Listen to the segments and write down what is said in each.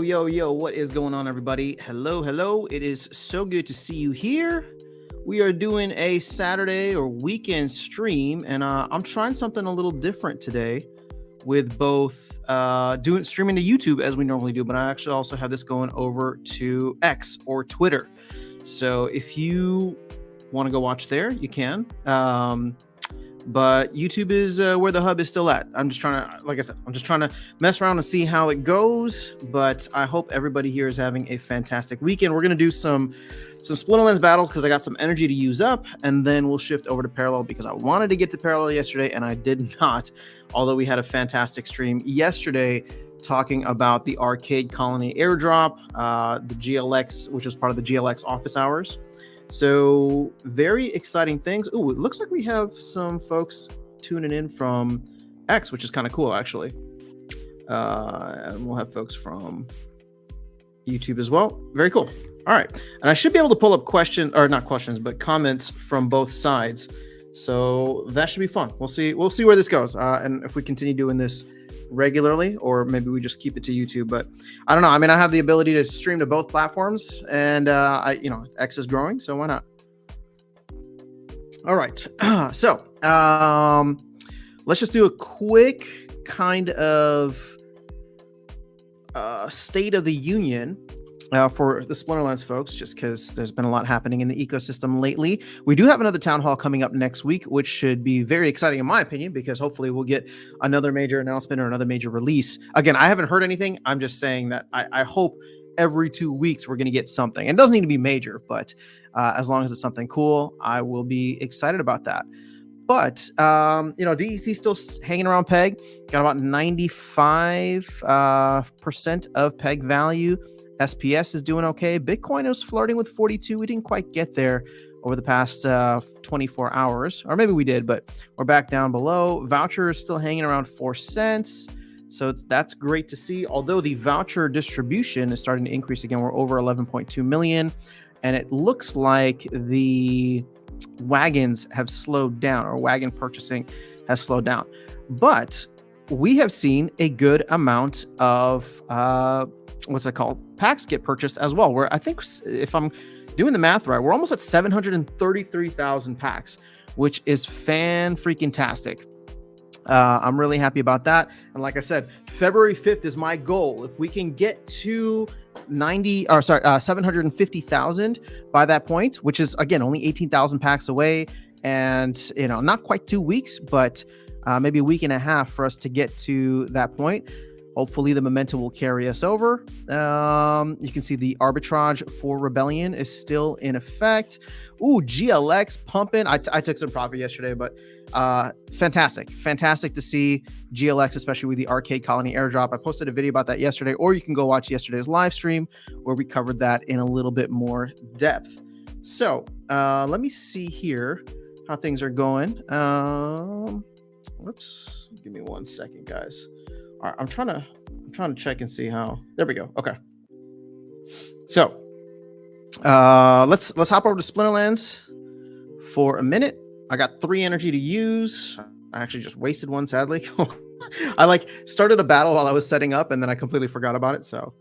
Yo, what is going on, everybody? Hello. It is so good to see you here. We are doing a Saturday or weekend stream, and I'm trying something a little different today with both streaming to YouTube as we normally do, but I actually also have this going over to X or Twitter. So if you want to go watch there, you can. But YouTube is where the hub is still at. I'm just trying to, like I said, mess around and see how it goes. But I hope everybody here is having a fantastic weekend. We're going to do some Splinter Lens battles because I got some energy to use up. And then we'll shift over to Parallel because I wanted to get to Parallel yesterday and I did not. Although we had a fantastic stream yesterday talking about the Arcade Colony airdrop, the GLX, which was part of the GLX office hours. So very exciting things. Oh, it looks like we have some folks tuning in from X, which is kind of cool, actually. And we'll have folks from YouTube as well. Very cool. All right. And I should be able to pull up comments from both sides. So that should be fun. We'll see where this goes. And if we continue doing this regularly, or maybe we just keep it to YouTube, but I don't know. I mean, I have the ability to stream to both platforms, and X is growing, so why not? All right. So let's just do a quick kind of state of the union for the Splinter Lens folks, just because there's been a lot happening in the ecosystem lately. We do have another town hall coming up next week, which should be very exciting in my opinion, because hopefully we'll get another major announcement or another major release. Again, I haven't heard anything. I'm just saying that I hope every 2 weeks we're going to get something. It doesn't need to be major, but as long as it's something cool, I will be excited about that. But, DEC still hanging around peg, got about 95% of peg value. SPS is doing okay. Bitcoin is flirting with 42. We didn't quite get there over the past 24 hours, or maybe we did, but we're back down below. Voucher is still hanging around 4 cents. So that's great to see. Although the voucher distribution is starting to increase again, we're over 11.2 million. And it looks like the wagons have slowed down, or wagon purchasing has slowed down. But we have seen a good amount of packs get purchased as well. Where I think, if I'm doing the math right, we're almost at 733,000 packs, which is fan-freaking-tastic. I'm really happy about that. And like I said, February 5th is my goal. If we can get to 750,000 by that point, which is, again, only 18,000 packs away, and not quite 2 weeks, but maybe a week and a half for us to get to that point. Hopefully the momentum will carry us over. You can see the arbitrage for Rebellion is still in effect. Ooh, GLX pumping. I took some profit yesterday, but fantastic to see GLX, especially with the Arcade Colony airdrop. I posted a video about that yesterday, or you can go watch yesterday's live stream where we covered that in a little bit more depth. So let me see here how things are going. Whoops, give me 1 second, guys. All right, I'm trying to check and see how. There we go. Okay. So let's hop over to Splinter Lens for a minute. I got 3 energy to use. I actually just wasted one, sadly. I started a battle while I was setting up, and then I completely forgot about it. So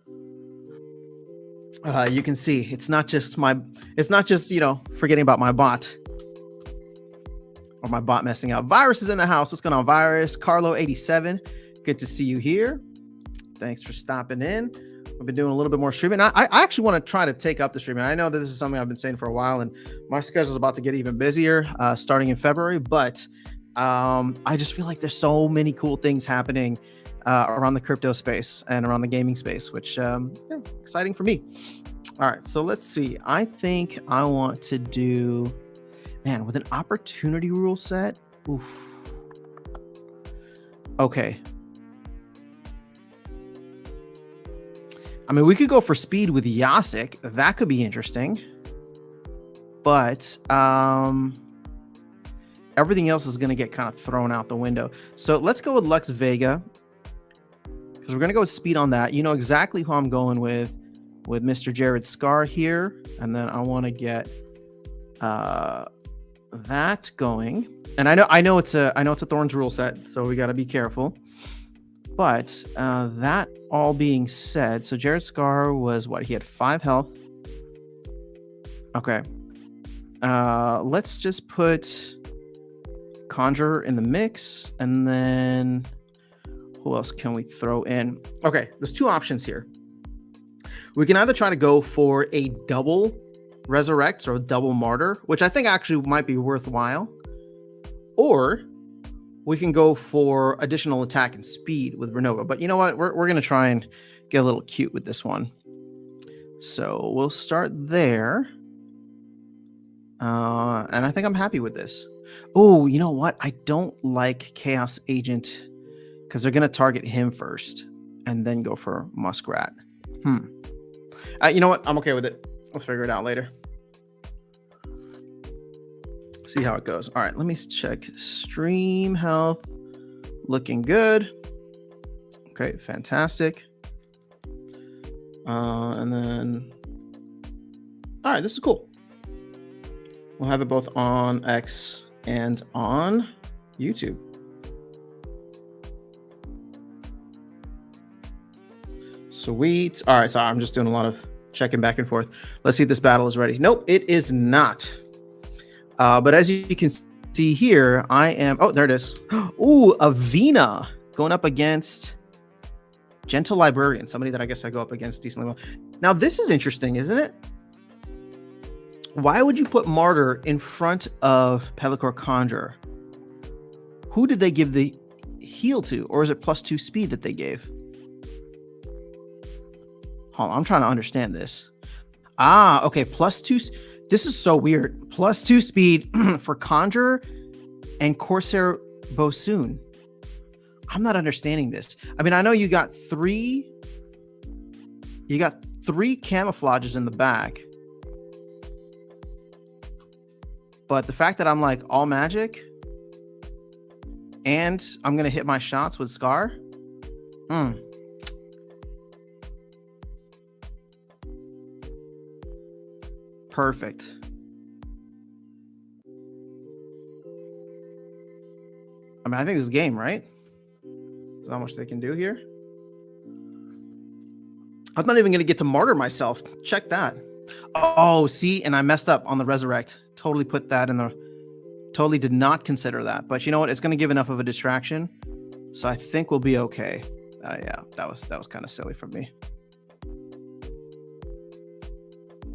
you can see it's not just forgetting about my bot. Or my bot messing up. Virus is in the house. What's going on, Virus? Carlo87. Good to see you here. Thanks for stopping in. I've been doing a little bit more streaming. I actually want to try to take up the streaming. I know that this is something I've been saying for a while, and my schedule is about to get even busier starting in February. But I just feel like there's so many cool things happening around the crypto space and around the gaming space, which exciting for me. All right, so let's see. I think I want to do, with an opportunity rule set. Oof. Okay. I mean, we could go for speed with Yasik. That could be interesting. But everything else is going to get kind of thrown out the window. So let's go with Lex Vega, because we're going to go with speed on that. You know exactly who I'm going with Mr. Jared Scar here. And then I want to get that going. And I know it's a Thorns rule set, so we got to be careful. But that all being said, so Jared Scar was what? He had 5 health. Okay. Let's just put Conjurer in the mix, and then who else can we throw in? Okay, there's 2 options here. We can either try to go for a double Resurrects or a double Martyr, which I think actually might be worthwhile, or we can go for additional attack and speed with Renova. But you know what? We're going to try and get a little cute with this one. So we'll start there. And I think I'm happy with this. Oh, you know what? I don't like Chaos Agent because they're going to target him first and then go for Muskrat. You know what? I'm okay with it. We'll figure it out later. See how it goes. All right, let me check stream health. Looking good. Okay, fantastic. And then, all right, this is cool. We'll have it both on X and on YouTube. Sweet. All right, sorry, I'm just doing a lot of checking back and forth. Let's see if this battle is ready. Nope, it is not. But as you can see here, I am... Oh, there it is. Ooh, Avena going up against Gentle Librarian, somebody that I guess I go up against decently well. Now, this is interesting, isn't it? Why would you put Martyr in front of Pellicor Conjurer? Who did they give the heal to? Or is it +2 speed that they gave? Hold on, I'm trying to understand this. Ah, okay, +2... This is so weird. +2 speed for Conjurer and Corsair Bosun. I'm not understanding this. I mean, I know you got 3 camouflages in the back. But the fact that I'm like all magic and I'm going to hit my shots with Scar. Perfect. I mean, I think this game, right? There's not much they can do here. I'm not even going to get to Martyr myself. Check that. Oh, see, and I messed up on the Resurrect. Totally put that in the... Totally did not consider that. But you know what? It's going to give enough of a distraction. So I think we'll be okay. Yeah, that was kind of silly from me.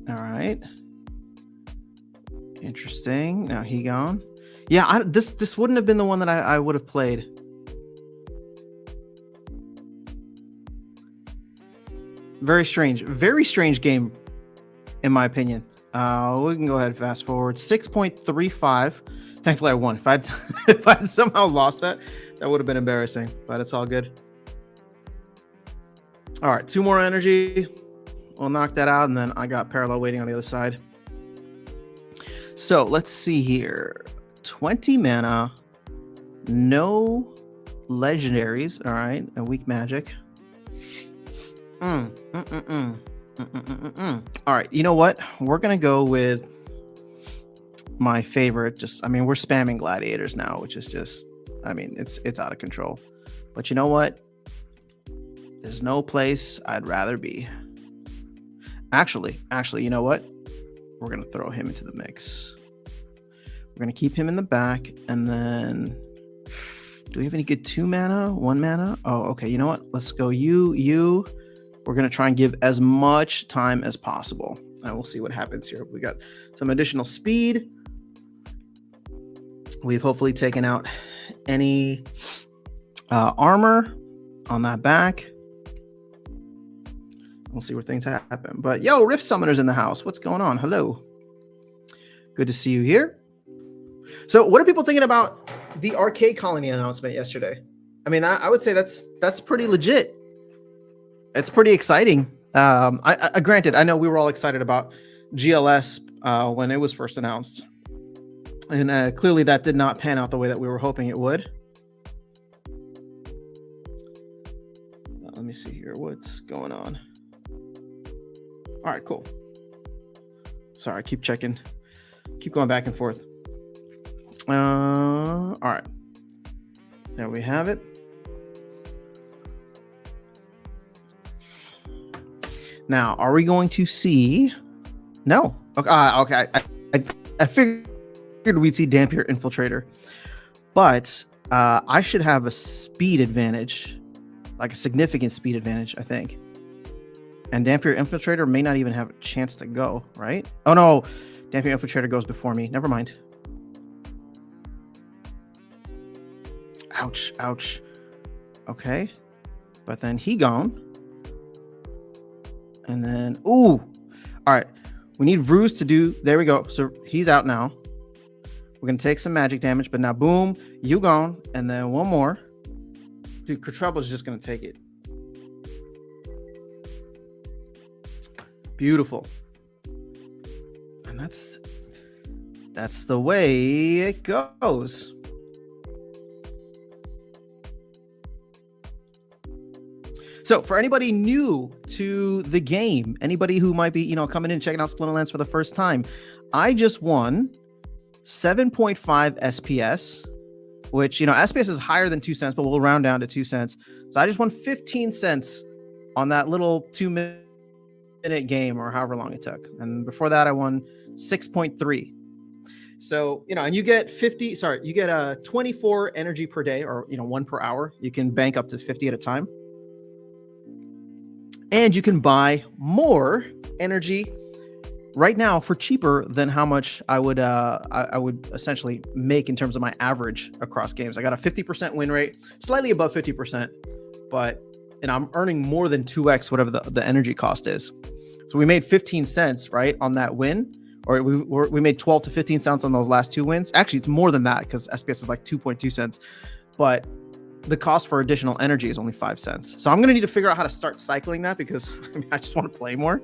All right. Interesting. Now he gone. Yeah, this wouldn't have been the one that I would have played. Very strange game, in my opinion. We can go ahead and fast forward. 6.35. Thankfully, I won. If I somehow lost that would have been embarrassing. But it's all good. All right, 2 more energy. We'll knock that out, and then I got Parallel waiting on the other side. So let's see here. 20 mana, no legendaries. All right, and weak magic. All right, you know what? We're gonna go with my favorite. We're spamming gladiators now, which is just, it's out of control. But you know what? There's no place I'd rather be. Actually, you know what? We're gonna throw him into the mix. We're gonna keep him in the back, and then do we have any good 2 mana, 1 mana? Oh, okay. You know what? Let's go you. We're gonna try and give as much time as possible, and we'll see what happens here. We got some additional speed. We've hopefully taken out any armor on that back. We'll see where things happen. But yo, Rift Summoner's in the house. What's going on? Hello. Good to see you here. So what are people thinking about the Arcade Colony announcement yesterday? I mean, I would say that's pretty legit. It's pretty exciting. Granted, I know we were all excited about GLS when it was first announced. And clearly that did not pan out the way that we were hoping it would. Let me see here. What's going on? All right, cool. Sorry, I keep checking. Keep going back and forth. All right. There we have it. Now, are we going to see? No. Okay. Okay. I figured we'd see Dampier Infiltrator, but I should have a speed advantage, like a significant speed advantage, I think. And Dampier Infiltrator may not even have a chance to go, right? Oh no, Dampier Infiltrator goes before me. Never mind. Ouch, ouch. Okay. But then he gone. And then, ooh. All right. We need Ruse to do, there we go. So he's out now. We're going to take some magic damage, but now boom, you gone. And then one more. Dude, Kertrubble's just going to take it. Beautiful. And that's the way it goes. So for anybody new to the game, anybody who might be, coming in and checking out Splinterlands for the first time, I just won 7.5 SPS, which, SPS is higher than 2 cents, but we'll round down to 2 cents. So I just won 15 cents on that little 2-minute game, or however long it took. And before that, I won 6.3. So, and you get 24 energy per day, or, 1 per hour. You can bank up to 50 at a time. And you can buy more energy right now for cheaper than how much I would essentially make in terms of my average across games. I got a 50% win rate, slightly above 50%, but I'm earning more than 2x whatever the energy cost is. So we made 15 cents, right, on that win, or we made 12 to 15 cents on those last 2 wins. Actually, it's more than that because SPS is like 2.2 cents, but the cost for additional energy is only 5 cents. So I'm going to need to figure out how to start cycling that, because I just want to play more.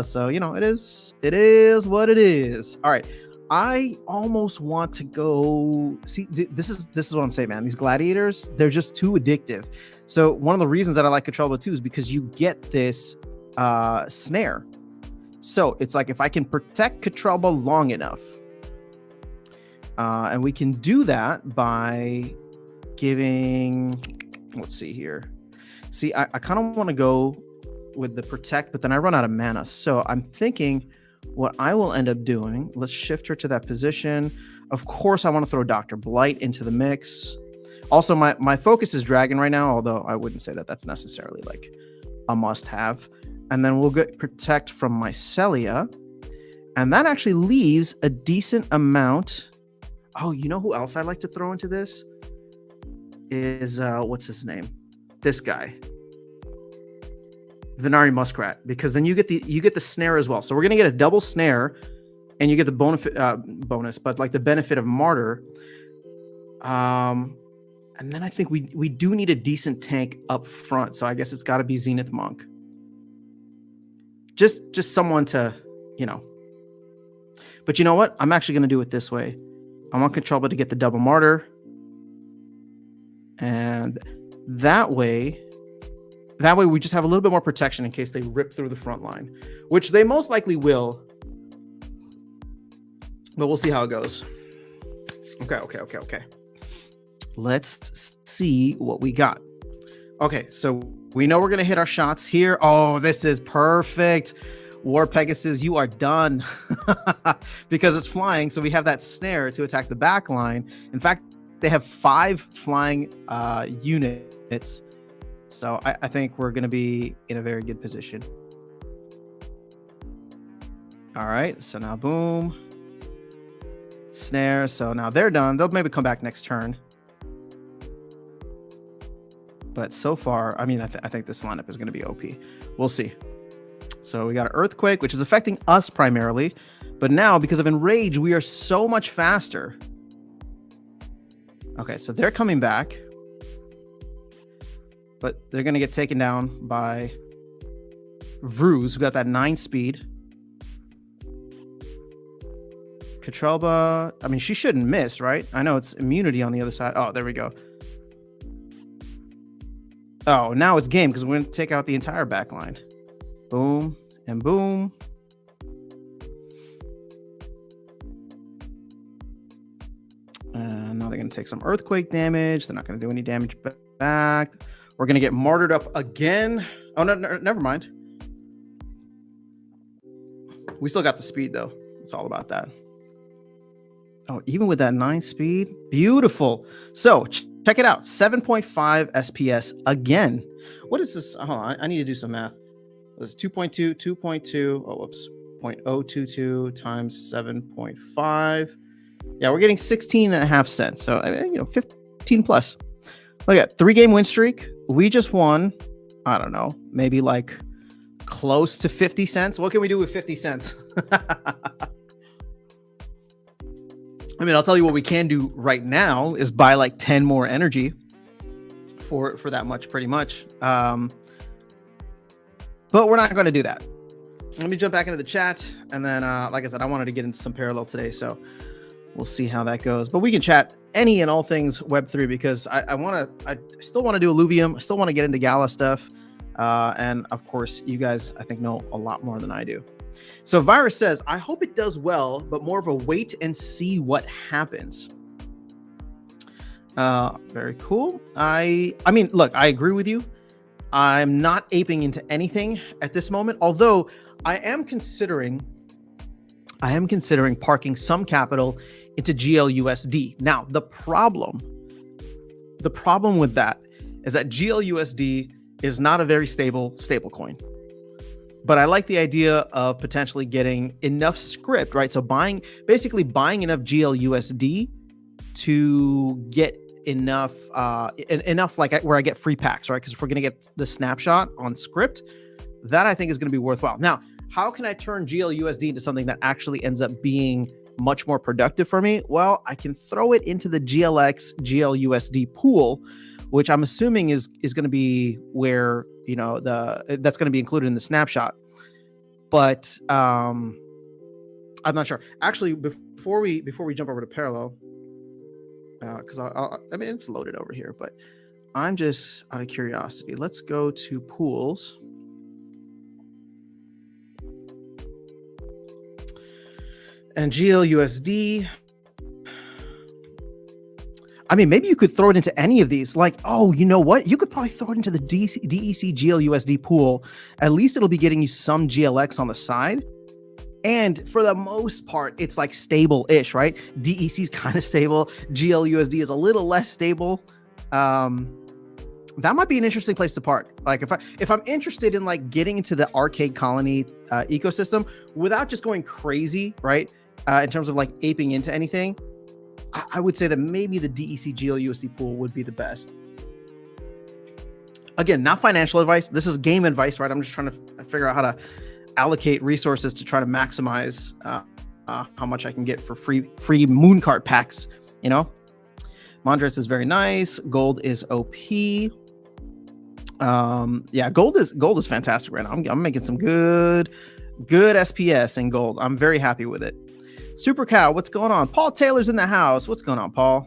So, it is what it is. All right. I almost want to go see. This is what I'm saying, man. These gladiators, they're just too addictive. So one of the reasons that I like Ketralba too is because you get this snare. So it's like, if I can protect Ketralba long enough, and we can do that by giving, let's see here. See, I kind of want to go with the protect, but then I run out of mana. So I'm thinking what I will end up doing, let's shift her to that position. Of course, I want to throw Dr. Blight into the mix. Also, my focus is Dragon right now, although I wouldn't say that that's necessarily like a must-have. And then we'll get protect from Mycelia. And that actually leaves a decent amount. Oh, you know who else I'd like to throw into this? Is what's his name? This guy, Venari Muskrat, because then you get the snare as well. So we're gonna get a double snare, and you get the bonus, but like the benefit of Martyr. And then I think we do need a decent tank up front. So I guess it's got to be Zenith Monk. Just someone to, But you know what? I'm actually gonna do it this way. I want Ketralba to get the double Martyr. And that way we just have a little bit more protection in case they rip through the front line, which they most likely will. But we'll see how it goes. Okay. Let's see what we got. Okay, so we know we're going to hit our shots here. Oh, this is perfect. War Pegasus, you are done. Because it's flying, so we have that snare to attack the back line. In fact, they have 5 flying units. So I think we're going to be in a very good position. All right. So now boom. Snare. So now they're done. They'll maybe come back next turn. But so far, I mean, I think this lineup is going to be OP. We'll see. So we got an Earthquake, which is affecting us primarily. But now, because of Enrage, we are so much faster. Okay, so they're coming back, but they're going to get taken down by Vruz, who got that 9 speed. Ketralba, I mean, she shouldn't miss, right? I know it's immunity on the other side. Oh, there we go. Oh, now it's game because we're going to take out the entire back line. Boom and boom. Now they're going to take some earthquake damage. They're not going to do any damage back. We're going to get martyred up again. Oh, no, never mind. We still got the speed though. It's all about that. Oh, even with that 9 speed, beautiful. So check it out, 7.5 SPS again. What is this? Hold on, I need to do some math. It's 2.2. Oh, whoops. 0.022 times 7.5. Yeah, we're getting 16.5 cents. So, 15 plus. Look at 3-game win streak. We just won, I don't know, maybe like close to 50 cents. What can we do with 50 cents? I mean, I'll tell you what we can do right now is buy like 10 more energy for that much, pretty much. But we're not going to do that. Let me jump back into the chat. And then, like I said, I wanted to get into some parallel today. So we'll see how that goes. But we can chat any and all things Web3 because I still want to do Illuvium. I still want to get into Gala stuff. And of course, you guys, I think, know a lot more than I do. So Virus says, I hope it does well, but more of a wait and see what happens. Very cool. I mean, look, I agree with you. I'm not aping into anything at this moment, although I am considering parking some capital into GLUSD. Now, the problem with that is that GLUSD is not a very stable coin. But I like the idea of potentially getting enough script, right? So basically buying enough GLUSD to get enough like where I get free packs, right? Because if we're going to get the snapshot on script, that I think is going to be worthwhile. Now, how can I turn GLUSD into something that actually ends up being much more productive for me? Well, I can throw it into the GLX GLUSD pool, which I'm assuming is going to be where, that's going to be included in the snapshot. But I'm not sure. Actually, before we jump over to Parallel, because I mean, it's loaded over here, but I'm just out of curiosity. Let's go to pools. And GLUSD. I mean, maybe you could throw it into any of these. Like, oh, you know what? You could probably throw it into the DEC GLUSD pool. At least it'll be getting you some GLX on the side. And for the most part, it's like stable-ish, right? DEC is kind of stable. GLUSD is a little less stable. That might be an interesting place to park. Like if I'm interested in like getting into the Arcade Colony ecosystem without just going crazy, right? In terms of like aping into anything, I would say that maybe the DEC GLUSD pool would be the best. Again, not financial advice. This is game advice, right? I'm just trying to figure out how to allocate resources to try to maximize how much I can get for free mooncart packs. Mondres is very nice. Gold is OP. Yeah, gold is fantastic right now. I'm making some good SPS in gold. I'm very happy with it. Super Cow, what's going on? Paul Taylor's in the house. What's going on, Paul?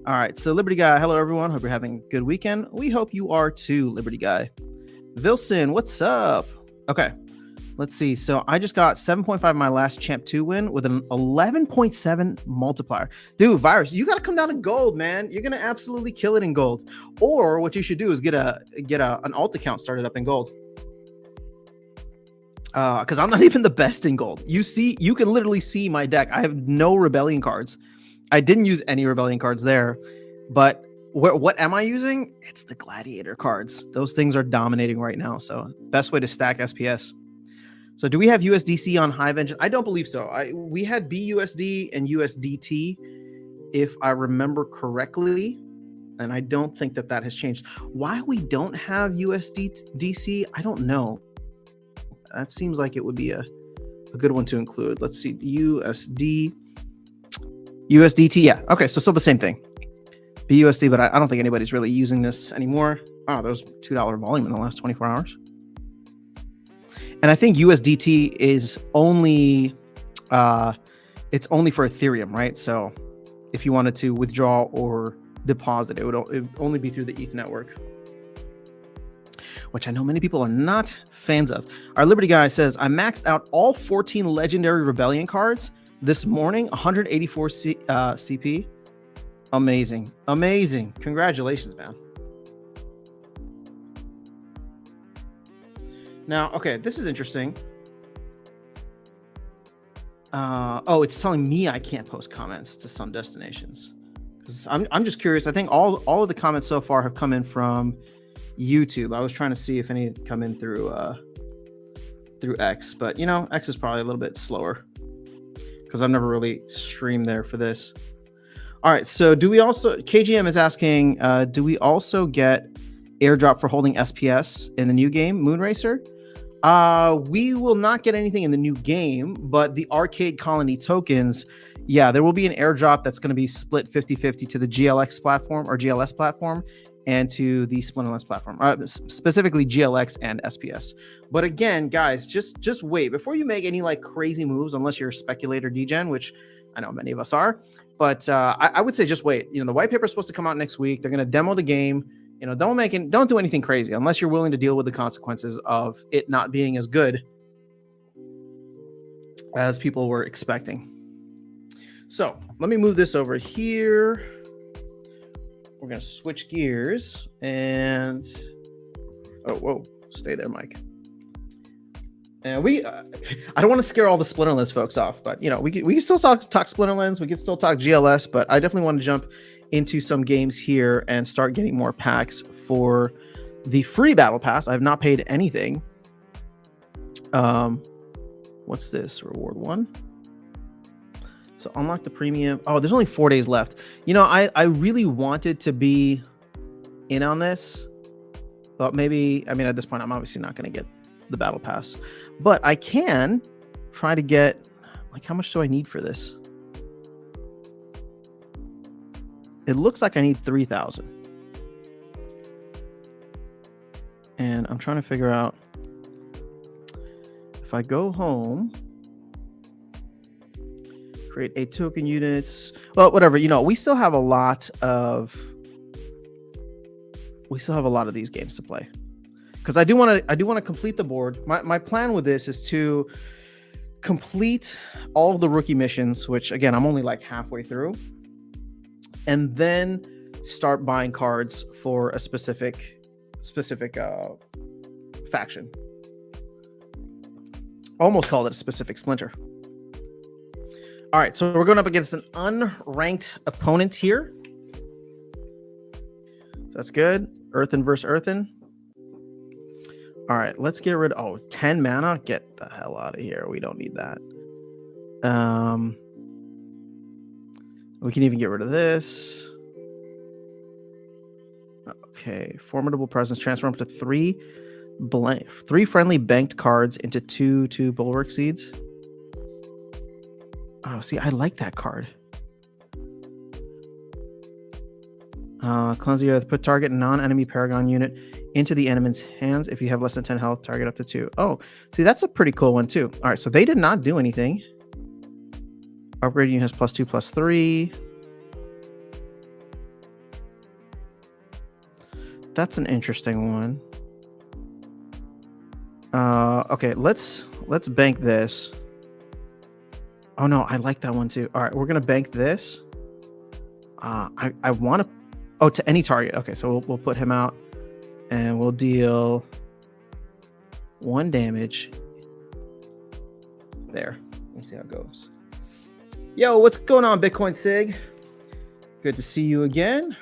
All right, so Liberty Guy, hello everyone. Hope you're having a good weekend. We hope you are too, Liberty Guy. Vilson, what's up? Okay, let's see. So I just got 7.5 my last Champ 2 win with an 11.7 multiplier. Dude, Virus, you got to come down to gold, man. You're going to absolutely kill it in gold. Or what you should do is get an alt account started up in gold. Because I'm not even the best in gold. You can literally see my deck. I have no Rebellion cards. I didn't use any Rebellion cards there. But what am I using? It's the Gladiator cards. Those things are dominating right now. So best way to stack SPS. So do we have USDC on Hive Engine? I don't believe so. We had BUSD and USDT, if I remember correctly. And I don't think that has changed. Why we don't have USDC, I don't know. That seems like it would be a good one to include. Let's see, USDT. Yeah, okay, so still the same thing. BUSD, but I don't think anybody's really using this anymore. Oh, there's $2 volume in the last 24 hours. And I think USDT is only, it's only for Ethereum, right? So if you wanted to withdraw or deposit, it would only be through the ETH network, which I know many people are not fans of. Our Liberty Guy says, I maxed out all 14 legendary Rebellion cards this morning, 184 CP. Amazing. Amazing. Congratulations, man. Now, okay, this is interesting. Oh, it's telling me I can't post comments to some destinations. Because I'm just curious. I think all of the comments so far have come in from YouTube. I was trying to see if any come in through X, but you know, X is probably a little bit slower because I've never really streamed there for this. All right, so do we also, KGM is asking, do we also get airdrop for holding SPS in the new game, Moonracer? We will not get anything in the new game, but the arcade colony tokens, yeah, there will be an airdrop that's going to be split 50-50 to the GLX platform or GLS platform and to the Splinterlands platform, specifically GLX and SPS. But again, guys, just wait before you make any like crazy moves, unless you're a speculator degen, which I know many of us are. But I would say just wait. You know, the white paper is supposed to come out next week. They're going to demo the game. You know, don't do anything crazy unless you're willing to deal with the consequences of it not being as good as people were expecting. So let me move this over here. We're going to switch gears and whoa, stay there, Mike. And I don't want to scare all the Splinterlands folks off, but you know, we can still talk Splinterlands. We can still talk GLS, but I definitely want to jump into some games here and start getting more packs for the free battle pass. I have not paid anything. What's this? Reward 1. So unlock the premium. Oh, there's only 4 days left. You know, I really wanted to be in on this, but maybe, I mean, at this point, I'm obviously not going to get the battle pass, but I can try to get, like, how much do I need for this? It looks like I need 3,000. And I'm trying to figure out if I go home, create 8 token units. Well, whatever, you know, we still have a lot of these games to play. Because I do want to complete the board. My plan with this is to complete all of the rookie missions, which again, I'm only like halfway through, and then start buying cards for a specific faction. Almost called it a specific splinter. All right, so we're going up against an unranked opponent here. So that's good. Earthen versus Earthen. All right, let's get rid of 10 mana. Get the hell out of here. We don't need that. We can even get rid of this. Okay, formidable presence. Transform up to three friendly banked cards into two bulwark seeds. Oh, see, I like that card. Cleanse the earth. Put target non-enemy Paragon unit into the enemy's hands. If you have less than 10 health, target up to 2. Oh, see, that's a pretty cool one too. All right, so they did not do anything. Upgrade unit has +2/+3. That's an interesting one. Okay, let's bank this. Oh no, I like that one too. All right, we're gonna bank this. I want to. Oh, to any target. Okay, so we'll put him out, and we'll deal 1 damage. There. Let's see how it goes. Yo, what's going on, Bitcoin Sig? Good to see you again.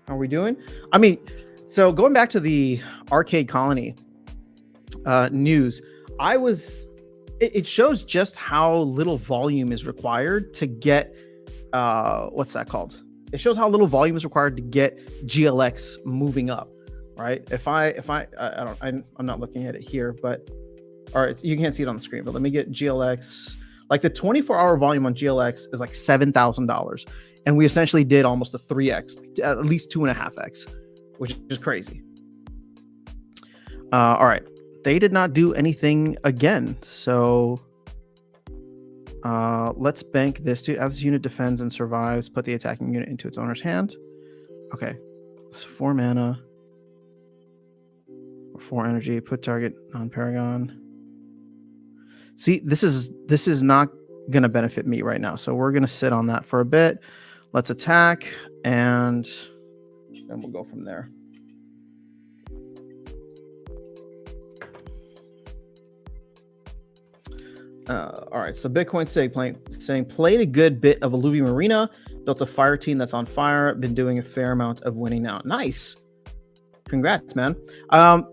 How are we doing? I mean, so going back to the arcade colony news, it shows just how little volume is required to get what's that called? It shows how little volume is required to get GLX moving up, right? I'm not looking at it here, but all right, you can't see it on the screen, but let me get GLX. Like the 24-hour volume on GLX is like $7,000, and we essentially did almost a 3x, at least 2.5x, which is crazy. All right, they did not do anything again, so let's bank this dude. As this unit defends and survives, put the attacking unit into its owner's hand. Okay, it's 4 mana or 4 energy. Put target non-Paragon. See, this is not gonna benefit me right now, so we're gonna sit on that for a bit. Let's attack, and then we'll go from there. All right, so Bitcoin saying played a good bit of Alluvium Arena, built a fire team that's on fire, been doing a fair amount of winning now. Nice. Congrats, man.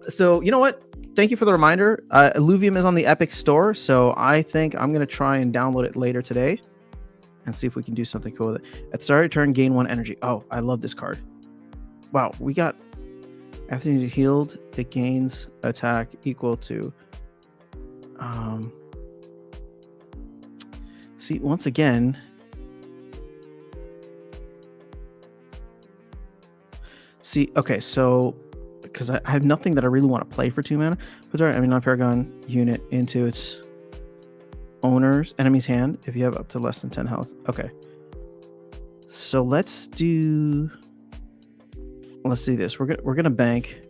So you know what? Thank you for the reminder. Alluvium is on the Epic Store, so I think I'm going to try and download it later today and see if we can do something cool with it. At the start of turn, gain 1 energy. Oh, I love this card. Wow, we got... After you healed, it gains attack equal to... See, once again... See, okay, so... Because I have nothing that I really want to play for 2 mana. But I mean, non-Paragon unit into its owner's enemy's hand if you have up to less than 10 health. Okay. So let's do this. We're gonna bank,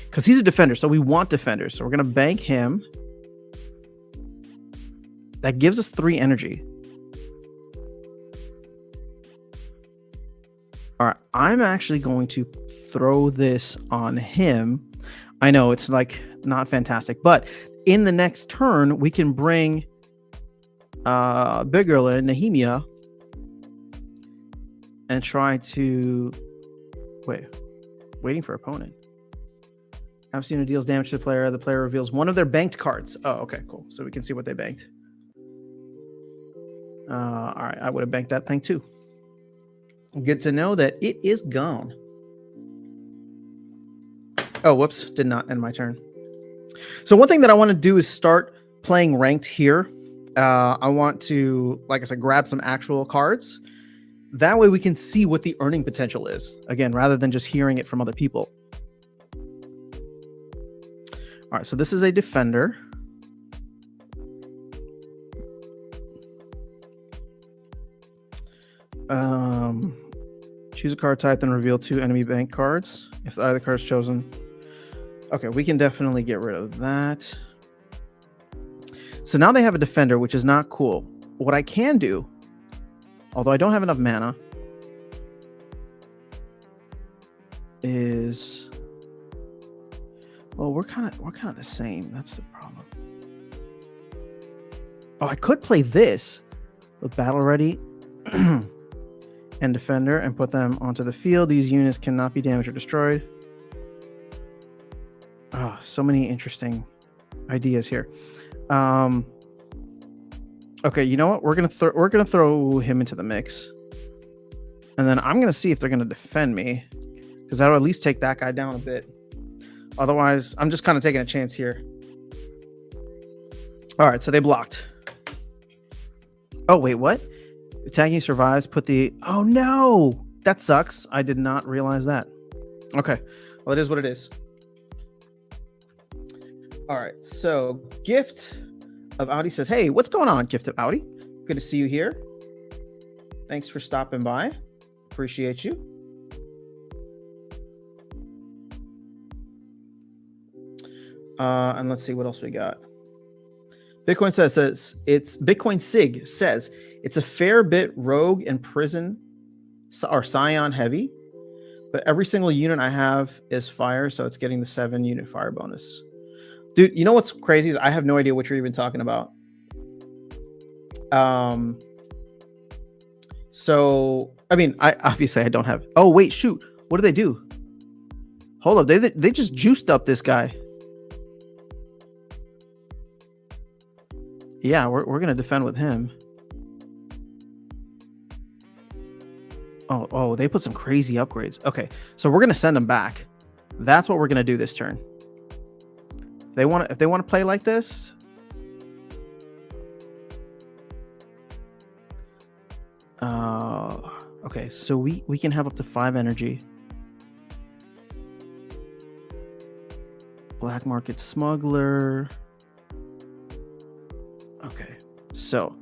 because he's a defender, so we want defenders. So we're gonna bank him. That gives us 3 energy. All right, I'm actually going to throw this on him. I know it's like not fantastic, but in the next turn we can bring Biggerla and Nehemia and try to waiting for opponent. Abstina deals damage to the player. The player reveals one of their banked cards. Oh, okay, cool. So we can see what they banked. All right, I would have banked that thing too. Good to know that it is gone. Oh, whoops. Did not end my turn. So one thing that I want to do is start playing ranked here. I want to, like I said, grab some actual cards. That way we can see what the earning potential is. Again, rather than just hearing it from other people. All right, so this is a defender. Choose a card type, then reveal 2 enemy bank cards. If either card is chosen. Okay, we can definitely get rid of that. So now they have a defender, which is not cool. What I can do, although I don't have enough mana, is, well, we're kind of the same. That's the problem. Oh, I could play this with Battle Ready and Defender and put them onto the field. These units cannot be damaged or destroyed. Oh, so many interesting ideas here. Okay, you know what? We're gonna throw him into the mix, and then I'm gonna see if they're gonna defend me, because that'll at least take that guy down a bit. Otherwise, I'm just kind of taking a chance here. All right, so they blocked. Oh wait, what? Attacking survives. Put the... Oh no, that sucks. I did not realize that. Okay, well, it is what it is. All right, so Gift of Audi says, hey, what's going on, Gift of Audi? Good to see you here. Thanks for stopping by. Appreciate you. And let's see what else we got. Bitcoin says it's Bitcoin Sig says it's a fair bit rogue and prison or Scion heavy, but every single unit I have is fire, so it's getting the 7 unit fire bonus. Dude, you know what's crazy is I have no idea what you're even talking about. So I mean, I don't have. Oh wait, shoot! What do they do? Hold up, they just juiced up this guy. Yeah, we're gonna defend with him. Oh, they put some crazy upgrades. Okay, so we're gonna send them back. That's what we're gonna do this turn. If they want to play like this, okay, so we can have up to 5 energy. Black market smuggler. Okay, so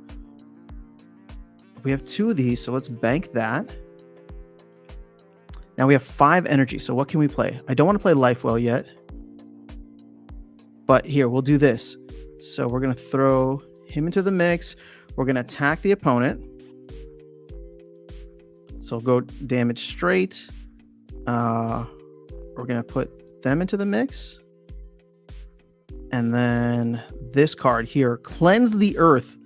we have 2 of these, so let's bank that. Now we have 5 energy, so what can we play? I don't want to play Lifewell yet. But here, we'll do this. So we're going to throw him into the mix. We're going to attack the opponent. So go damage straight. We're going to put them into the mix. And then this card here. Cleanse the Earth.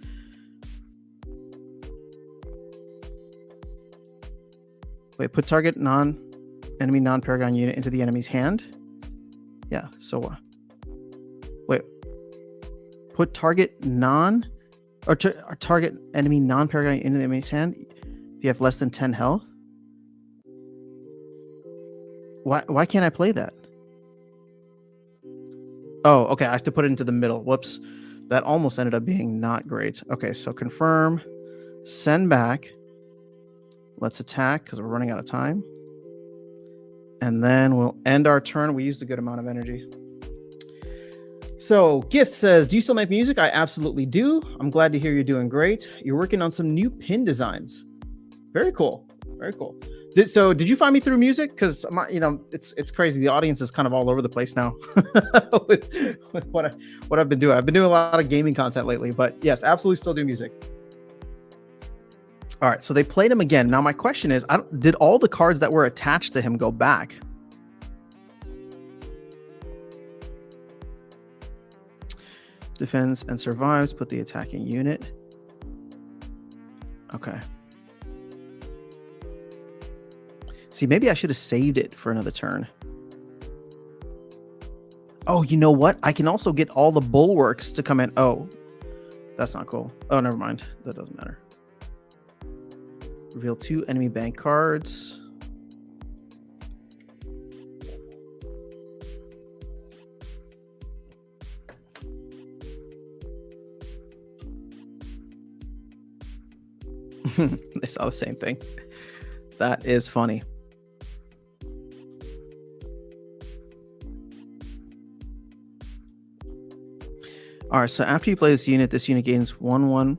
Wait, put target enemy non-Paragon unit into the enemy's hand. Yeah, so wait. Put target target enemy non-Paragon into the enemy's hand if you have less than 10 health. Why can't I play that? Oh, okay. I have to put it into the middle. Whoops. That almost ended up being not great. Okay, so confirm. Send back. Let's attack because we're running out of time. And then we'll end our turn. We used a good amount of energy. So Gift says, do you still make music? I absolutely do. I'm glad to hear you're doing great. You're working on some new pin designs. Very cool. Very cool. So did you find me through music? Because it's crazy. The audience is kind of all over the place now with what I've been doing. I've been doing a lot of gaming content lately, but yes, absolutely still do music. All right, so they played him again. Now my question is, did all the cards that were attached to him go back? Defends and survives. Put the attacking unit. Okay. See, maybe I should have saved it for another turn. Oh, you know what? I can also get all the bulwarks to come in. Oh, that's not cool. Oh, never mind. That doesn't matter. Reveal 2 enemy bank cards. They saw the same thing. That is funny. All right, so after you play this unit gains 1/1.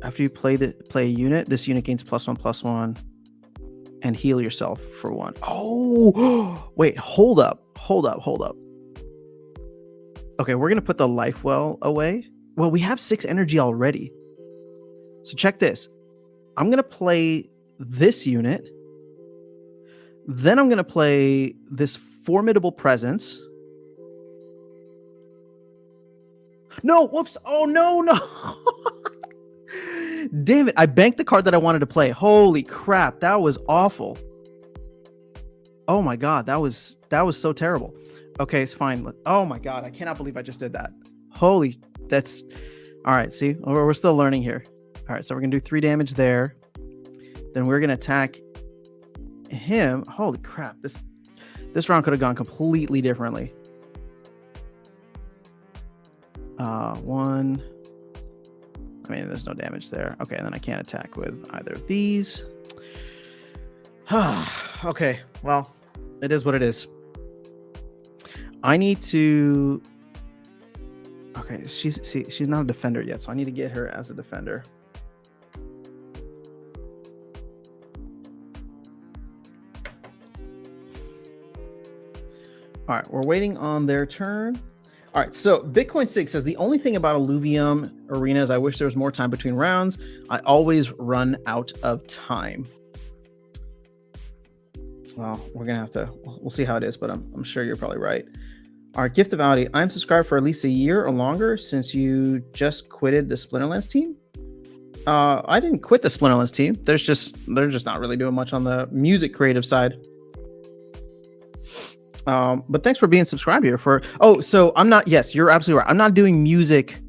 After you play a unit, this unit gains +1/+1, and heal yourself for 1. Oh, wait, hold up. Okay, we're gonna put the life well away. Well, we have 6 energy already. So check this. I'm gonna play this unit. Then I'm gonna play this formidable presence. No, whoops. Oh, no. Damn it. I banked the card that I wanted to play. Holy crap. That was awful. Oh my God. That was so terrible. Okay, it's fine. Oh my God. I cannot believe I just did that. Holy, that's all right. See, we're still learning here. All right. So we're going to do 3 damage there. Then we're going to attack him. Holy crap. This round could have gone completely differently. 1. I mean, there's no damage there. Okay, and then I can't attack with either of these. Okay, well, it is what it is. I need to... Okay, she's not a defender yet, so I need to get her as a defender. All right, we're waiting on their turn. All right, so Bitcoin 6 says, the only thing about Illuvium Arena is I wish there was more time between rounds. I always run out of time. Well, we're going to have to, we'll see how it is, but I'm sure you're probably right. All right, Gift of Audi. I'm subscribed for at least a year or longer since you just quitted the Splinterlands team. I didn't quit the Splinterlands team. They're just not really doing much on the music creative side. But thanks for being subscribed here so I'm not, yes, you're absolutely right. I'm not doing music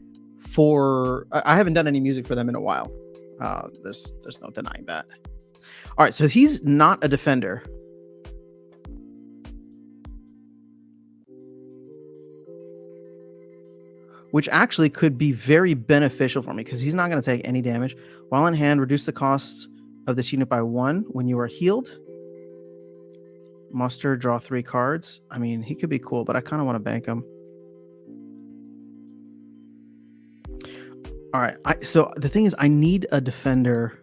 I haven't done any music for them in a while. There's no denying that. All right. So he's not a defender. Which actually could be very beneficial for me because he's not going to take any damage. While in hand, reduce the cost of this unit by 1 when you are healed. Muster, draw 3 cards. I mean, he could be cool, but I kind of want to bank him. All right. So the thing is, I need a defender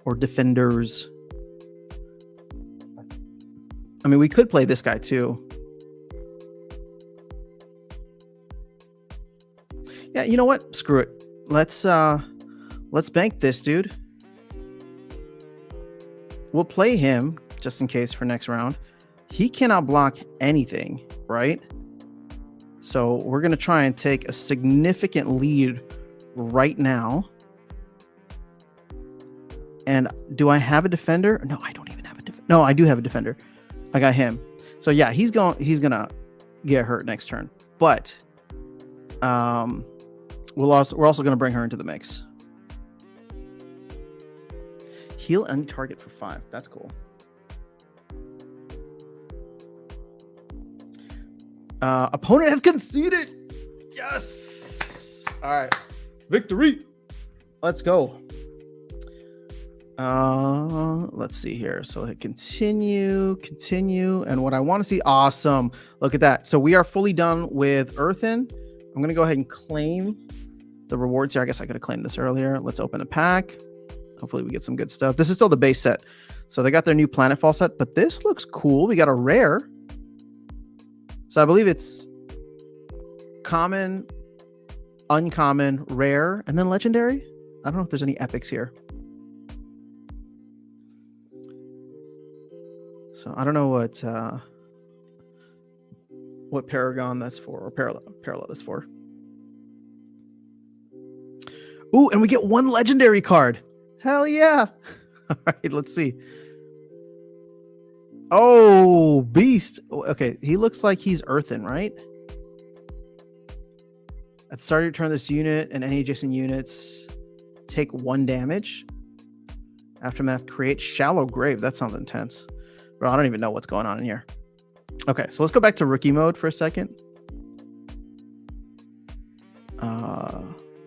or defenders. I mean, we could play this guy too. Yeah, you know what? Screw it. Let's bank this dude. We'll play him just in case for next round. He cannot block anything, right? So we're going to try and take a significant lead right now. And do I have a defender? No, I don't even have a defender. No, I do have a defender. I got him. So yeah, he's going to get hurt next turn. But we're also going to bring her into the mix. Heal any target for 5. That's cool. Opponent has conceded. Yes. All right. Victory. Let's go. Let's see here. So hit continue. And what I want to see, awesome. Look at that. So we are fully done with Earthen. I'm going to go ahead and claim the rewards here. I guess I could have claimed this earlier. Let's open a pack. Hopefully we get some good stuff. This is still the base set. So they got their new Planetfall set, but this looks cool. We got a rare. So I believe it's common, uncommon, rare, and then legendary. I don't know if there's any epics here. So I don't know what Paragon that's for, or Parallel that's for. Ooh, and we get 1 legendary card. Hell yeah. All right, let's see. Oh, Beast. Okay, he looks like he's Earthen, right? At the start of your turn, this unit and any adjacent units take 1 damage. Aftermath, create Shallow Grave. That sounds intense. Bro, I don't even know what's going on in here. Okay, so let's go back to rookie mode for a second.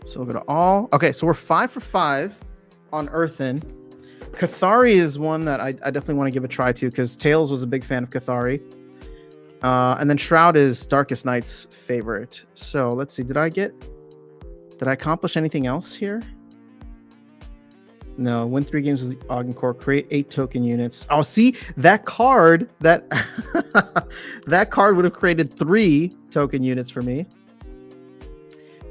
So we'll go to all. Okay, so we're 5 for 5 on Earthen. Cathari is one that I definitely want to give a try to, because Tails was a big fan of Cathari. And then Shroud is Darkest Night's favorite. So let's see. Did I accomplish anything else here? No. Win 3 games with the Ogden Core. Create 8 token units. Oh, see, that card that card would have created 3 token units for me.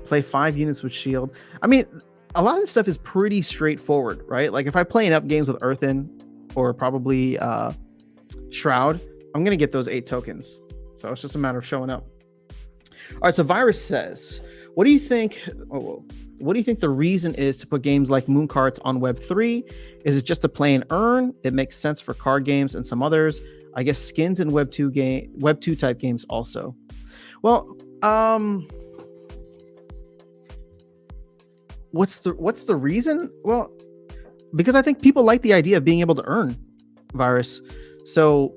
Play 5 units with Shield. I mean, a lot of this stuff is pretty straightforward, right? Like if I play enough games with Earthen or probably Shroud, I'm going to get those 8 tokens. So it's just a matter of showing up. All right, so Virus says, what do you think the reason is to put games like Moon Carts on Web3? Is it just to play and earn? It makes sense for card games and some others. I guess skins and Web2 type games also. Well, what's the reason? Well, because I think people like the idea of being able to earn, Virus. So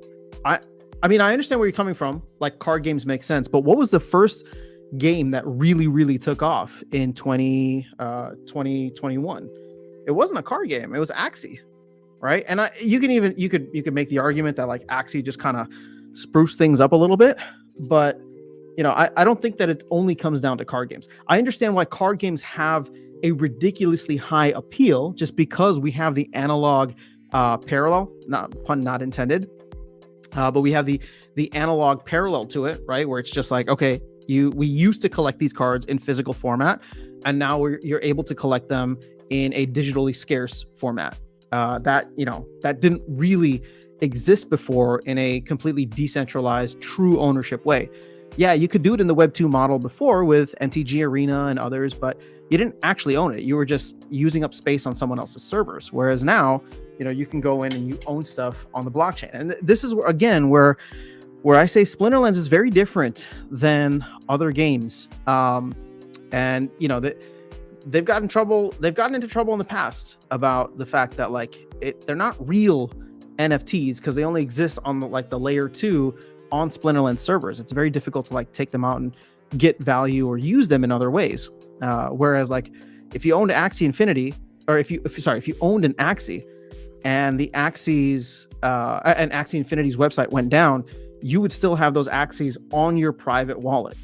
I mean, I understand where you're coming from. Like card games make sense, but what was the first game that really took off in 2021? It wasn't a card game. It was Axie, right? And you could make the argument that like Axie just kind of spruced things up a little bit, but you know, I don't think that it only comes down to card games. I understand why card games have a ridiculously high appeal just because we have the analog parallel, pun not intended, but we have the analog parallel to it, right? Where it's just like, okay, we used to collect these cards in physical format, and now you're able to collect them in a digitally scarce format. That didn't really exist before in a completely decentralized, true ownership way. Yeah, you could do it in the Web2 model before with MTG Arena and others, but you didn't actually own it. You were just using up space on someone else's servers. Whereas now, you can go in and you own stuff on the blockchain. And this is again where I say Splinterlands is very different than other games. And they've gotten into trouble in the past about the fact that they're not real NFTs because they only exist on the layer 2 on Splinterlands servers. It's very difficult to take them out and get value or use them in other ways. Whereas if you owned Axie Infinity, or if you owned an Axie and the Axie's and Axie Infinity's website went down, you would still have those Axies on your private wallet.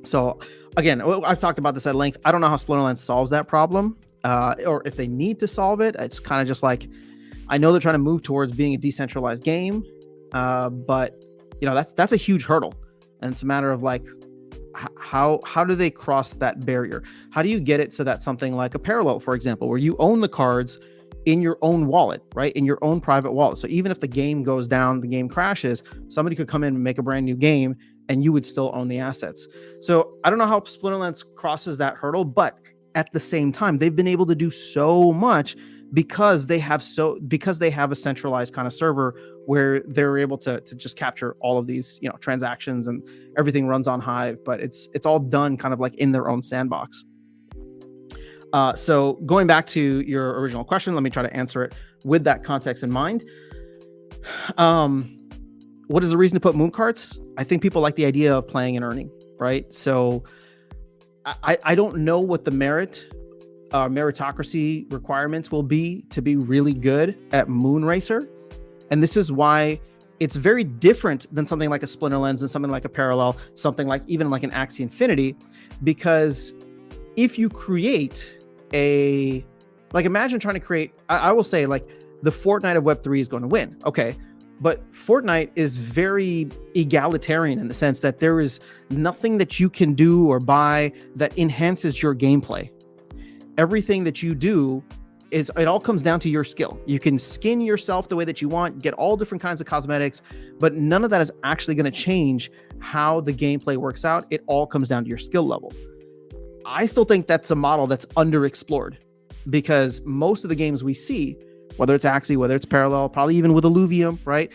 So again, I've talked about this at length. I don't know how Splinterlands solves that problem, or if they need to solve it. It's kind of just I know they're trying to move towards being a decentralized game, but that's a huge hurdle, and it's a matter of how do they cross that barrier? How do you get it so that something like a Parallel, for example, where you own the cards in your own wallet, right? In your own private wallet. So even if the game goes down, the game crashes, somebody could come in and make a brand new game and you would still own the assets. So I don't know how Splinterlands crosses that hurdle, but at the same time, they've been able to do so much because they have a centralized kind of server where they're able to just capture all of these, transactions, and everything runs on Hive, but it's all done kind of like in their own sandbox. So going back to your original question, let me try to answer it with that context in mind. What is the reason to put moon carts? I think people like the idea of playing and earning, right? So I don't know what the meritocracy requirements will be to be really good at Moon Racer. And this is why it's very different than something like a Splinterlands and something like a Parallel, something like even like an Axie Infinity, because if you create imagine trying to create, I will say like the Fortnite of Web3 is going to win. Okay. But Fortnite is very egalitarian in the sense that there is nothing that you can do or buy that enhances your gameplay. Everything that you do it all comes down to your skill. You can skin yourself the way that you want, get all different kinds of cosmetics, but none of that is actually going to change how the gameplay works out. It all comes down to your skill level. I still think that's a model that's underexplored, because most of the games we see, whether it's Axie, whether it's Parallel, probably even with Illuvium, right?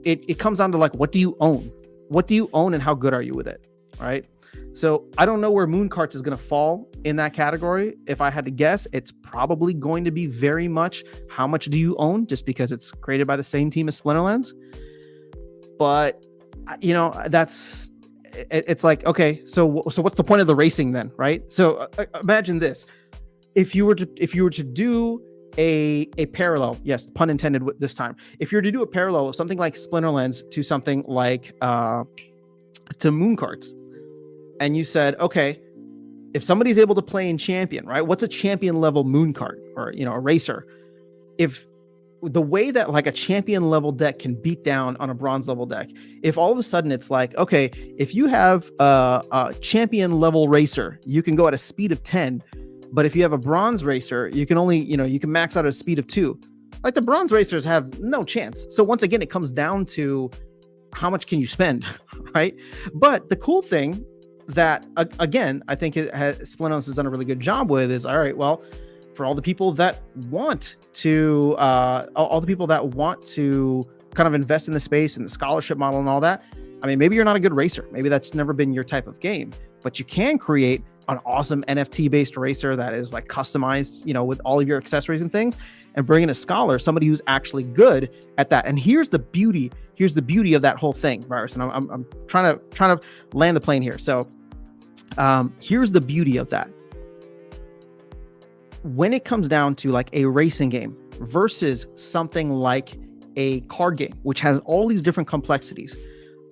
It comes down to like, what do you own? What do you own and how good are you with it, right? So I don't know where Moon Carts is going to fall in that category. If I had to guess, it's probably going to be very much how much do you own, just because it's created by the same team as Splinterlands. But, it's like, okay, so what's the point of the racing then, right? So imagine this. If you were to do a parallel, yes, pun intended this time. If you're to do a parallel of something like Splinterlands to something like to Moon Carts, and you said, okay, if somebody's able to play in champion, right? What's a champion level Moon Cart or a racer? If the way that like a champion level deck can beat down on a bronze level deck, if all of a sudden it's like, okay, if you have a champion level racer, you can go at a speed of 10. But if you have a bronze racer, you can only, you can max out at a speed of 2. Like the bronze racers have no chance. So once again, it comes down to how much can you spend, right? But the cool thing that, again, I think Splinterlands has done a really good job with is, all right, well, for all the people that want to, kind of invest in the space and the scholarship model and all that, I mean, maybe you're not a good racer. Maybe that's never been your type of game, but you can create an awesome NFT based racer that is like customized, with all of your accessories and things, and bring in a scholar, somebody who's actually good at that. And here's the beauty of that whole thing, Virus. And I'm trying to land the plane here. So here's the beauty of that. When it comes down to like a racing game versus something like a card game, which has all these different complexities,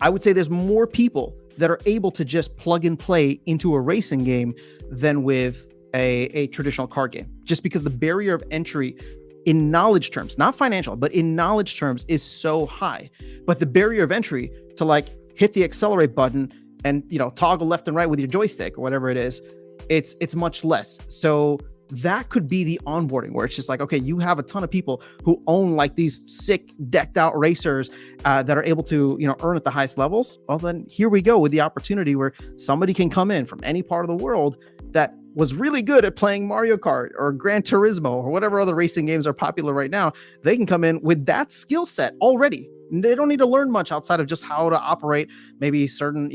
I would say there's more people that are able to just plug and play into a racing game than with a traditional card game, just because the barrier of entry in knowledge terms, not financial, but in knowledge terms, is so high. But the barrier of entry to like hit the accelerate button and toggle left and right with your joystick or whatever it is, it's much less. So that could be the onboarding where it's just like, okay, you have a ton of people who own like these sick decked out racers that are able to, earn at the highest levels. Well, then here we go with the opportunity where somebody can come in from any part of the world that was really good at playing Mario Kart or Gran Turismo or whatever other racing games are popular right now. They can come in with that skill set already. They don't need to learn much outside of just how to operate maybe certain,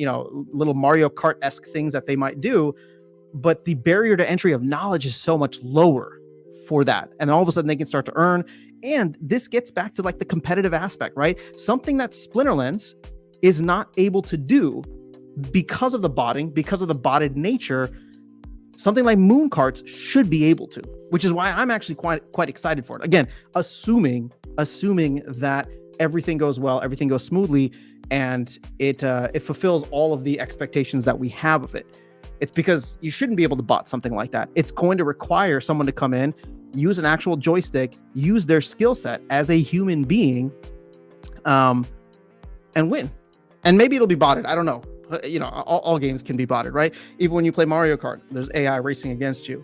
little Mario Kart-esque things that they might do. But the barrier to entry of knowledge is so much lower for that. And then all of a sudden they can start to earn. And this gets back to like the competitive aspect, right? Something that Splinterlands is not able to do because of the botting, because of the botted nature, something like Moon Carts should be able to, which is why I'm actually quite excited for it. Again, assuming that everything goes well, everything goes smoothly, and it fulfills all of the expectations that we have of it. It's because you shouldn't be able to bot something like that. It's going to require someone to come in, use an actual joystick, use their skill set as a human being, and win. And maybe it'll be botted. I don't know. All games can be botted, right? Even when you play Mario Kart, there's AI racing against you.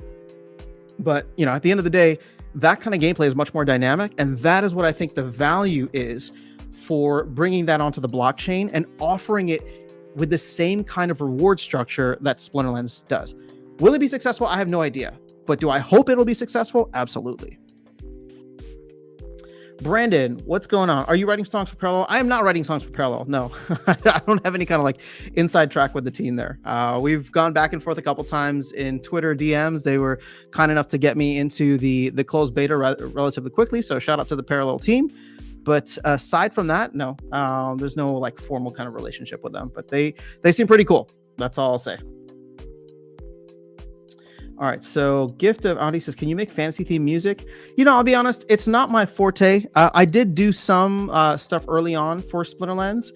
But, at the end of the day, that kind of gameplay is much more dynamic. And that is what I think the value is for bringing that onto the blockchain and offering it with the same kind of reward structure that Splinterlands does. Will it be successful? I have no idea. But do I hope it'll be successful? Absolutely. Brandon, what's going on? Are you writing songs for Parallel? I am not writing songs for Parallel. No, I don't have any kind of like inside track with the team there. We've gone back and forth a couple times in Twitter DMs. They were kind enough to get me into the closed beta relatively quickly. So shout out to the Parallel team. But aside from that, no, there's no like formal kind of relationship with them. But they seem pretty cool. That's all I'll say. All right, so Gift of Audi says, can you make fantasy themed music? I'll be honest, it's not my forte. I did do some stuff early on for Splinterlands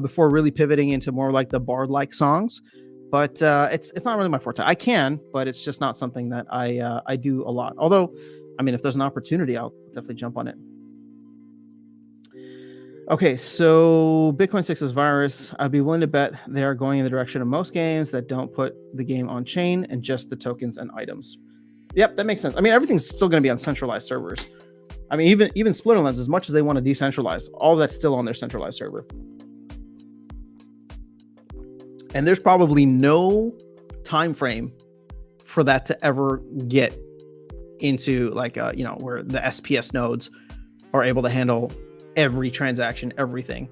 before really pivoting into more like the bard-like songs. But it's not really my forte. I can, but it's just not something that I do a lot. Although, I mean, if there's an opportunity, I'll definitely jump on it. Okay, so Bitcoin 6's virus, I'd be willing to bet they are going in the direction of most games that don't put the game on chain and just the tokens and items. Yep, that makes sense. I mean, everything's still going to be on centralized servers. I mean, even Splinterlands, as much as they want to decentralize, all that's still on their centralized server. And there's probably no time frame for that to ever get into like, where the SPS nodes are able to handle every transaction, everything.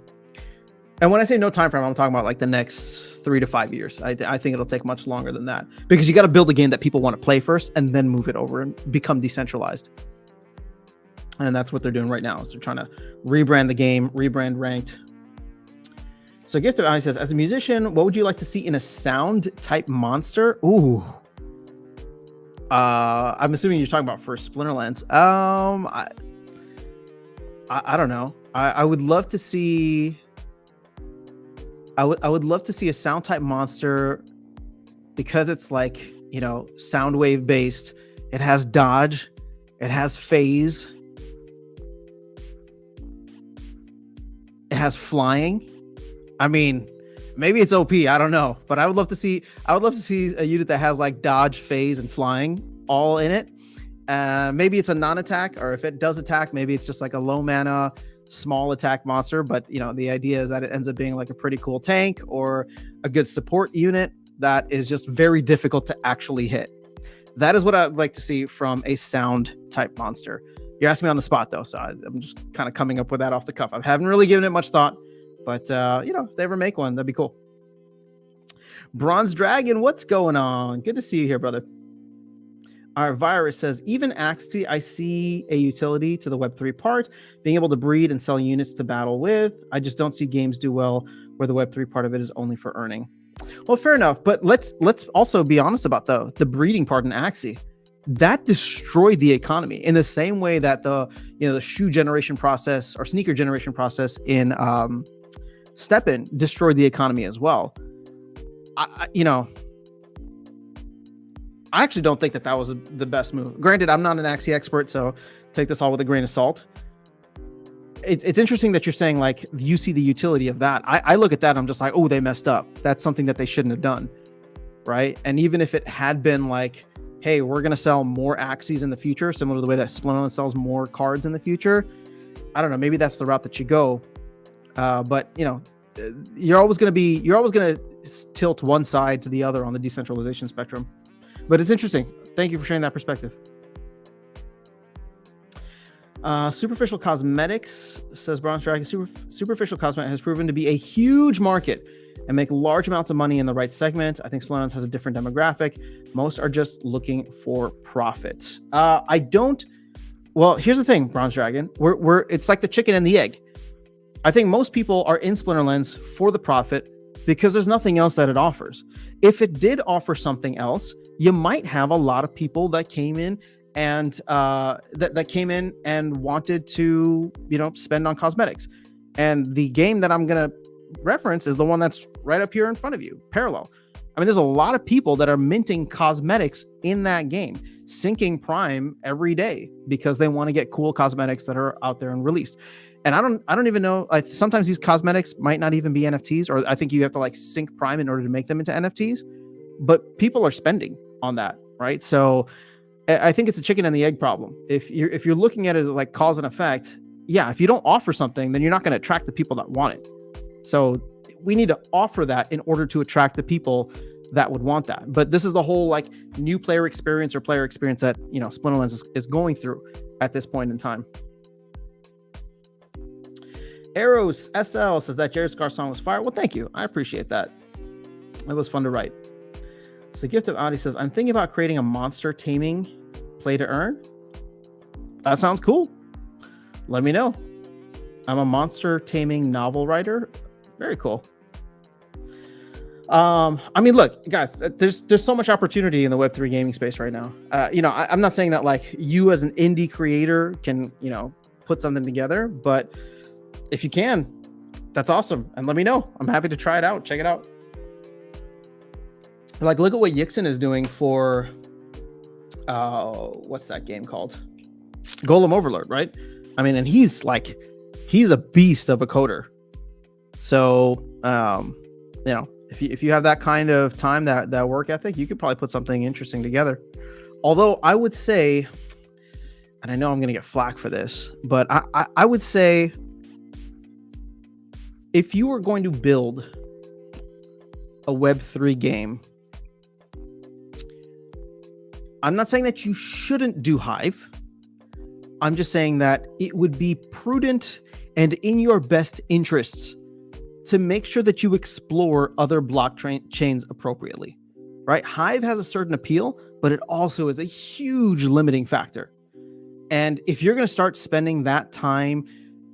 And when I say no time frame, I'm talking about like the next 3 to 5 years. I think it'll take much longer than that, because you got to build a game that people want to play first and then move it over and become decentralized. And that's what they're doing right now. So they're trying to rebrand the game, rebrand Ranked. So Gift of Eye says, as a musician, what would you like to see in a sound type monster? Ooh. I'm assuming you're talking about for Splinterlands. I don't know. I would love to see. I would love to see a sound type monster, because it's like, sound wave based. It has dodge. It has phase. It has flying. I mean, maybe it's OP. I don't know, but I would love to see a unit that has like dodge, phase, and flying all in it. Maybe it's a non-attack, or if it does attack, maybe it's just like a low mana, small attack monster. But the idea is that it ends up being like a pretty cool tank or a good support unit that is just very difficult to actually hit. That is what I'd like to see from a sound type monster. You asked me on the spot though, so I'm just kind of coming up with that off the cuff. I haven't really given it much thought, but if they ever make one, that'd be cool. Bronze Dragon, what's going on? Good to see you here, brother. Our virus says, even Axie, I see a utility to the Web3 part, being able to breed and sell units to battle with. I just don't see games do well where the Web3 part of it is only for earning. Well, fair enough, but let's also be honest about the breeding part in Axie. That destroyed the economy in the same way that the shoe generation process or sneaker generation process in Steppen destroyed the economy as well. I actually don't think that was the best move. Granted, I'm not an Axie expert, so take this all with a grain of salt. It's interesting that you're saying like you see the utility of that. I look at that and I'm just like, oh, they messed up. That's something that they shouldn't have done, right? And even if it had been like, hey, we're gonna sell more Axies in the future, similar to the way that Splinterlands sells more cards in the future, I don't know. Maybe that's the route that you go. But you're always gonna tilt one side to the other on the decentralization spectrum. But it's interesting. Thank you for sharing that perspective. Superficial cosmetics, says Bronze Dragon. Superficial cosmetic has proven to be a huge market and make large amounts of money in the right segment. I think Splinterlands has a different demographic. Most are just looking for profit. Well, here's the thing, Bronze Dragon. It's like the chicken and the egg. I think most people are in Splinterlands for the profit because there's nothing else that it offers. If it did offer something else, you might have a lot of people that came in and that came in and wanted to, spend on cosmetics. And the game that I'm going to reference is the one that's right up here in front of you, Parallel. I mean, there's a lot of people that are minting cosmetics in that game, syncing Prime every day because they want to get cool cosmetics that are out there and released. And I don't even know, sometimes these cosmetics might not even be NFTs, or I think you have to like sync Prime in order to make them into NFTs, but people are spending on that, right? So I think it's a chicken and the egg problem. If you're looking at it like cause and effect, yeah, if you don't offer something, then you're not going to attract the people that want it. So we need to offer that in order to attract the people that would want that. But this is the whole like new player experience or player experience that, you know, Splinterlands is going through at this point in time. Arrows SL says that Jared Scar song was fire. Well, thank you. I appreciate that. It was fun to write. So Gift of Audi says, I'm thinking about creating a monster taming play to earn. That sounds cool. Let me know. I'm a monster taming novel writer. Very cool. I mean, look, guys, there's so much opportunity in the Web3 gaming space right now. You know, I'm not saying that like you as an indie creator can, you know, put something together, but if you can, that's awesome. And let me know. I'm happy to try it out. Check it out. Like, look at what Yixin is doing for, what's that game called? Golem Overlord, right? I mean, and he's a beast of a coder. So, you know, if you have that kind of time, that work ethic, you could probably put something interesting together. Although I would say, and I know I'm going to get flack for this, but I would say if you were going to build a Web3 game, I'm not saying that you shouldn't do Hive. I'm just saying that it would be prudent and in your best interests to make sure that you explore other blockchains appropriately, right? Hive has a certain appeal, but it also is a huge limiting factor. And if you're going to start spending that time,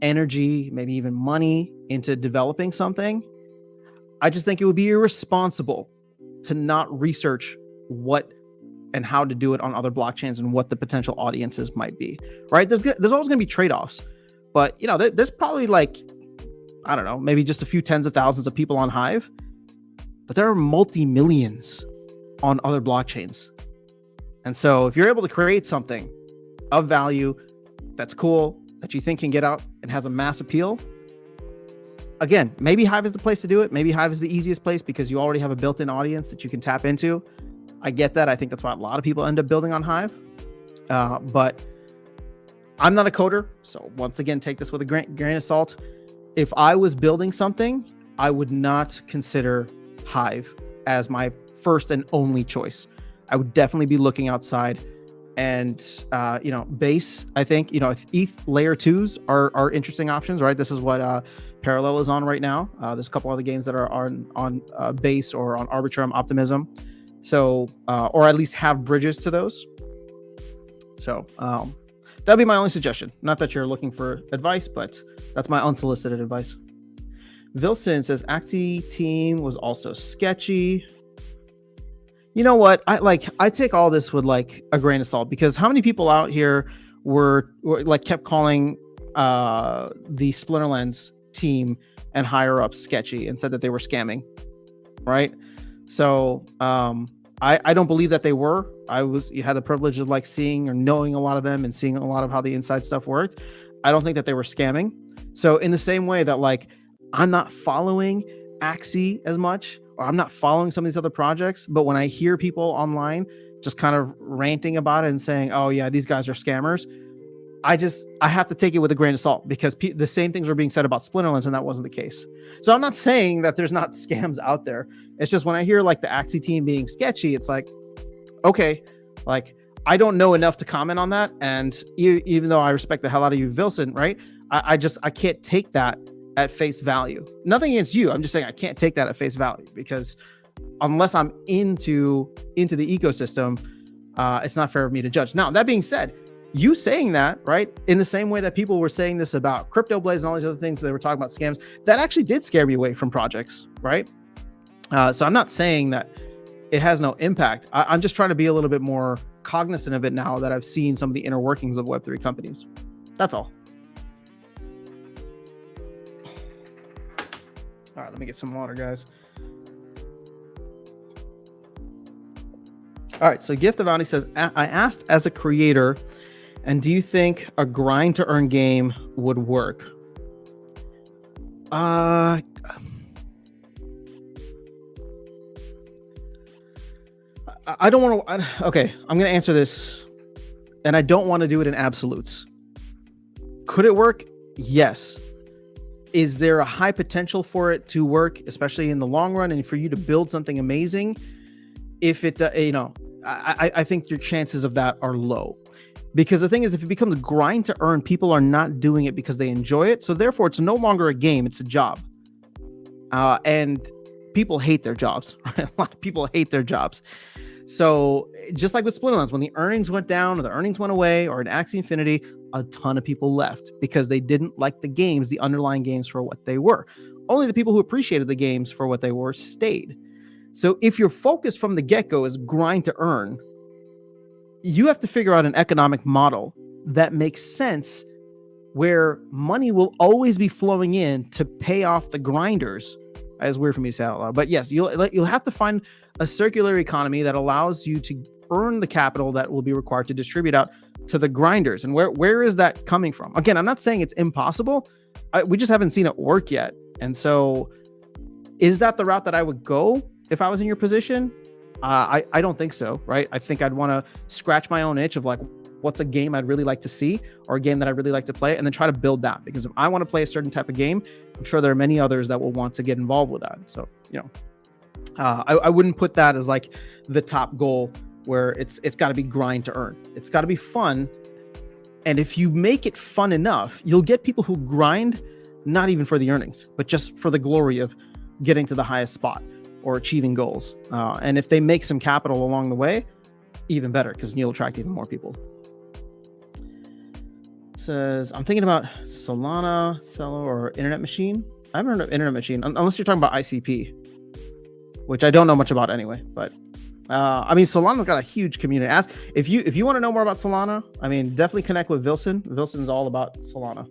energy, maybe even money into developing something, I just think it would be irresponsible to not research what and how to do it on other blockchains and what the potential audiences might be, right? There's always going to be trade-offs, but you know, there's probably like, I don't know, maybe just a few tens of thousands of people on Hive, but there are multi-millions on other blockchains. And so if you're able to create something of value that's cool, that you think can get out and has a mass appeal, again, maybe Hive is the place to do it. Maybe Hive is the easiest place because you already have a built-in audience that you can tap into. I get that. I think that's why a lot of people end up building on Hive. But I'm not a coder, so once again, take this with a grain of salt. If I was building something, I would not consider Hive as my first and only choice. I would definitely be looking outside. And you know, Base, I think, you know, ETH layer 2s are interesting options, right? This is what Parallel is on right now. There's a couple other games that are on Base or on Arbitrum Optimism. So, or at least have bridges to those. So that'd be my only suggestion. Not that you're looking for advice, but that's my unsolicited advice. Vilson says Axie team was also sketchy. You know what? I take all this with like a grain of salt, because how many people out here were like kept calling the Splinterlands team and higher ups sketchy and said that they were scamming, right? So I don't believe that they were. You had the privilege of like seeing or knowing a lot of them and seeing a lot of how the inside stuff worked. I don't think that they were scamming. So in the same way that like I'm not following Axie as much, or I'm not following some of these other projects, but when I hear people online just kind of ranting about it and saying, oh yeah, these guys are scammers, I have to take it with a grain of salt, because the same things were being said about Splinterlands and that wasn't the case. So I'm not saying that there's not scams out there. It's just when I hear like the Axie team being sketchy, it's like, okay, like I don't know enough to comment on that. And even though I respect the hell out of you, Vilson, right? I can't take that at face value. Nothing against you. I'm just saying I can't take that at face value, because unless I'm into the ecosystem, it's not fair of me to judge. Now, that being said, you saying that, right, in the same way that people were saying this about Crypto Blaze and all these other things, they were talking about scams, that actually did scare me away from projects, right? So I'm not saying that it has no impact. I'm just trying to be a little bit more cognizant of it now that I've seen some of the inner workings of Web3 companies. That's all. All right, let me get some water, guys. All right, so Gift of Bounty says, I asked as a creator, and do you think a grind to earn game would work? I don't want to. Okay, I'm going to answer this, and I don't want to do it in absolutes. Could it work? Yes. is there a high potential for it to work, especially in the long run, and for you to build something amazing? If it, I think your chances of that are low, because the thing is, if it becomes grind to earn, people are not doing it because they enjoy it. So therefore, it's no longer a game; it's a job, and people hate their jobs. Right? A lot of people hate their jobs. So just like with Splinterlands, when the earnings went down or the earnings went away, or in Axie Infinity, a ton of people left because they didn't like the games, the underlying games, for what they were. Only the people who appreciated the games for what they were stayed. So if your focus from the get-go is grind to earn, you have to figure out an economic model that makes sense, where money will always be flowing in to pay off the grinders. It's weird for me to say out loud, but yes, you'll have to find a circular economy that allows you to earn the capital that will be required to distribute out to the grinders. And where is that coming from? Again, I'm not saying it's impossible. We just haven't seen it work yet. And so is that the route that I would go if I was in your position? I don't think so, right? I think I'd want to scratch my own itch of like, what's a game I'd really like to see, or a game that I'd really like to play, and then try to build that. Because if I want to play a certain type of game, I'm sure there are many others that will want to get involved with that. So, I wouldn't put that as like the top goal, where it's got to be grind to earn. It's got to be fun. And if you make it fun enough, you'll get people who grind, not even for the earnings, but just for the glory of getting to the highest spot or achieving goals. And if they make some capital along the way, even better, because you'll attract even more people. Says, I'm thinking about Solana, Celo, or Internet Machine. I haven't heard of Internet Machine, unless you're talking about ICP, which I don't know much about anyway. But I mean, Solana's got a huge community. Ask if you want to know more about Solana. I mean, definitely connect with Vilson. Vilson's all about Solana.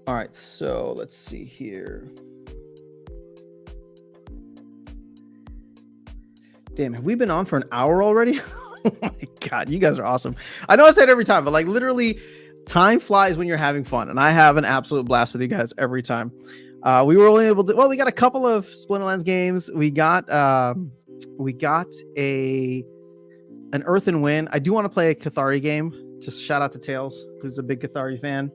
All right, so let's see here. Damn, have we been on for an hour already? Oh my God, you guys are awesome. I know I say it every time, but like literally, time flies when you're having fun, and I have an absolute blast with you guys every time. We were only able to, well, we got a couple of Splinterlands games. We got an Earth and Wind. I do want to play a Cathari game. Just shout out to Tails, who's a big Cathari fan.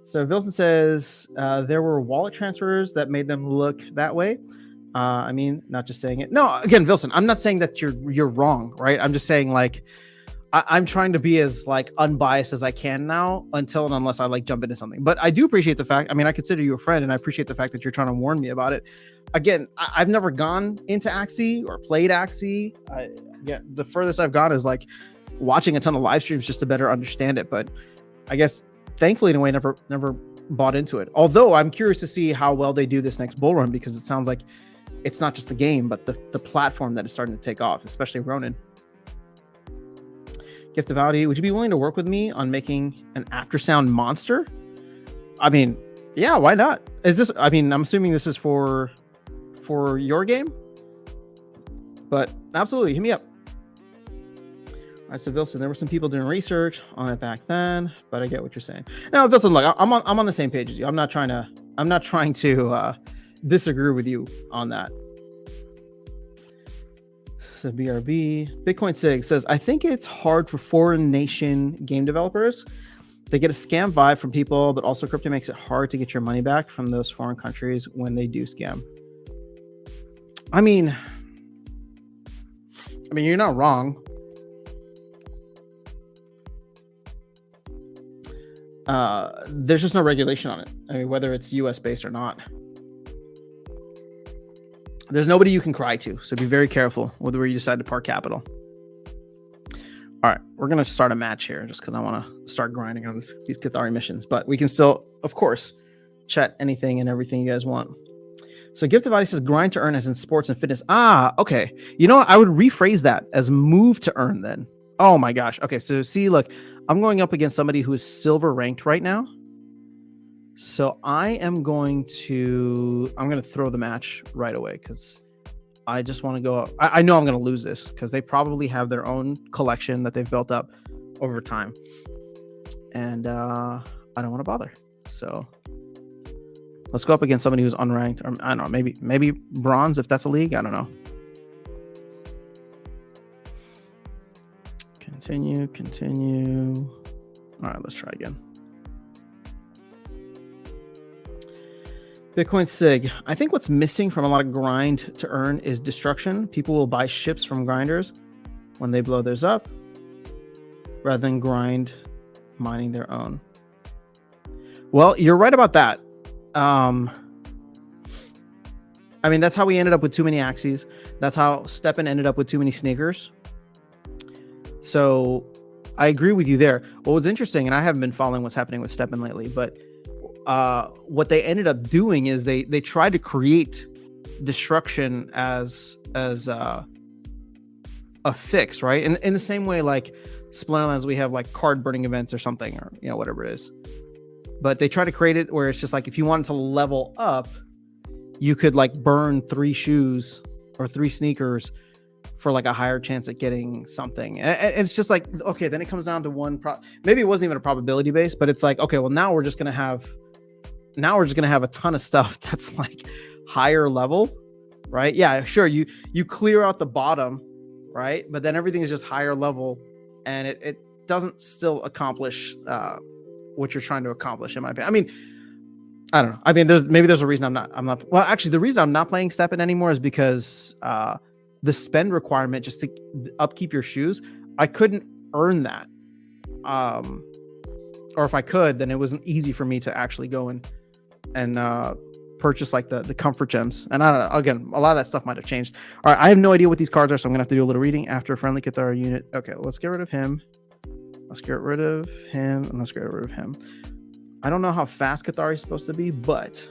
So Vilson says there were wallet transfers that made them look that way. I mean, not just saying it. No, again, Vilson, I'm not saying that you're wrong, right? I'm just saying like I'm trying to be as like unbiased as I can now, until and unless I like jump into something. But I do appreciate the fact. I mean, I consider you a friend, and I appreciate the fact that you're trying to warn me about it. Again, I've never gone into Axie or played Axie. The furthest I've gone is like watching a ton of live streams just to better understand it. But I guess thankfully, in a way, never bought into it. Although I'm curious to see how well they do this next bull run, because it sounds like it's not just the game, but the platform that is starting to take off, especially Ronin. Gift of Audi, would you be willing to work with me on making an aftersound monster? I mean, yeah, why not? Is this, I mean, I'm assuming this is for your game, but absolutely, hit me up. All right, so Vilson, there were some people doing research on it back then, but I get what you're saying. Now, Vilson, look, I'm on the same page as you. I'm not trying to disagree with you on that. So BRB, Bitcoin Sig says, I think it's hard for foreign nation game developers. They get a scam vibe from people, but also crypto makes it hard to get your money back from those foreign countries when they do scam. I mean, you're not wrong. There's just no regulation on it. I mean, whether it's US based or not. There's nobody you can cry to, so be very careful with where you decide to park capital. All right, we're going to start a match here just because I want to start grinding on these Cathari missions. But we can still, of course, chat anything and everything you guys want. So Gift of Body says grind to earn as in sports and fitness. Ah, okay. You know what? I would rephrase that as move to earn then. Oh my gosh. Okay, so see, look, I'm going up against somebody who is silver ranked right now. So I'm going to throw the match right away because I just want to go up. I know I'm going to lose this because they probably have their own collection that they've built up over time. And I don't want to bother. So let's go up against somebody who's unranked. Or, I don't know, maybe bronze if that's a league. I don't know. Okay. Continue. All right, let's try again. Bitcoin SIG. I think what's missing from a lot of grind to earn is destruction. People will buy ships from grinders when they blow theirs up rather than grind mining their own. Well, you're right about that. I mean, that's how we ended up with too many axes. That's how Steppen ended up with too many sneakers. So I agree with you there. What was interesting, and I haven't been following what's happening with Steppen lately, but what they ended up doing is they tried to create destruction as a fix, right? In the same way, like Splinterlands, we have like card burning events or something, or whatever it is. But they try to create it where it's just like if you wanted to level up, you could like burn 3 shoes or 3 sneakers for like a higher chance at getting something. And it's just like, okay, then it comes down to one maybe it wasn't even a probability base, but it's like, okay, well now we're just gonna have a ton of stuff that's like higher level, right? Yeah, sure, you clear out the bottom, right? But then everything is just higher level, and it doesn't still accomplish what you're trying to accomplish, in my opinion. I mean, I don't know. I mean, there's a reason I'm not. Well, actually, the reason I'm not playing Steppen anymore is because the spend requirement just to upkeep your shoes, I couldn't earn that. Or if I could, then it wasn't easy for me to actually go and purchase like the comfort gems. And I don't know. Again, a lot of that stuff might have changed. All right, I have no idea what these cards are, so I'm gonna have to do a little reading. After a friendly Cathar unit. Okay, let's get rid of him. Let's get rid of him, and let's get rid of him. I don't know how fast Cathari is supposed to be, but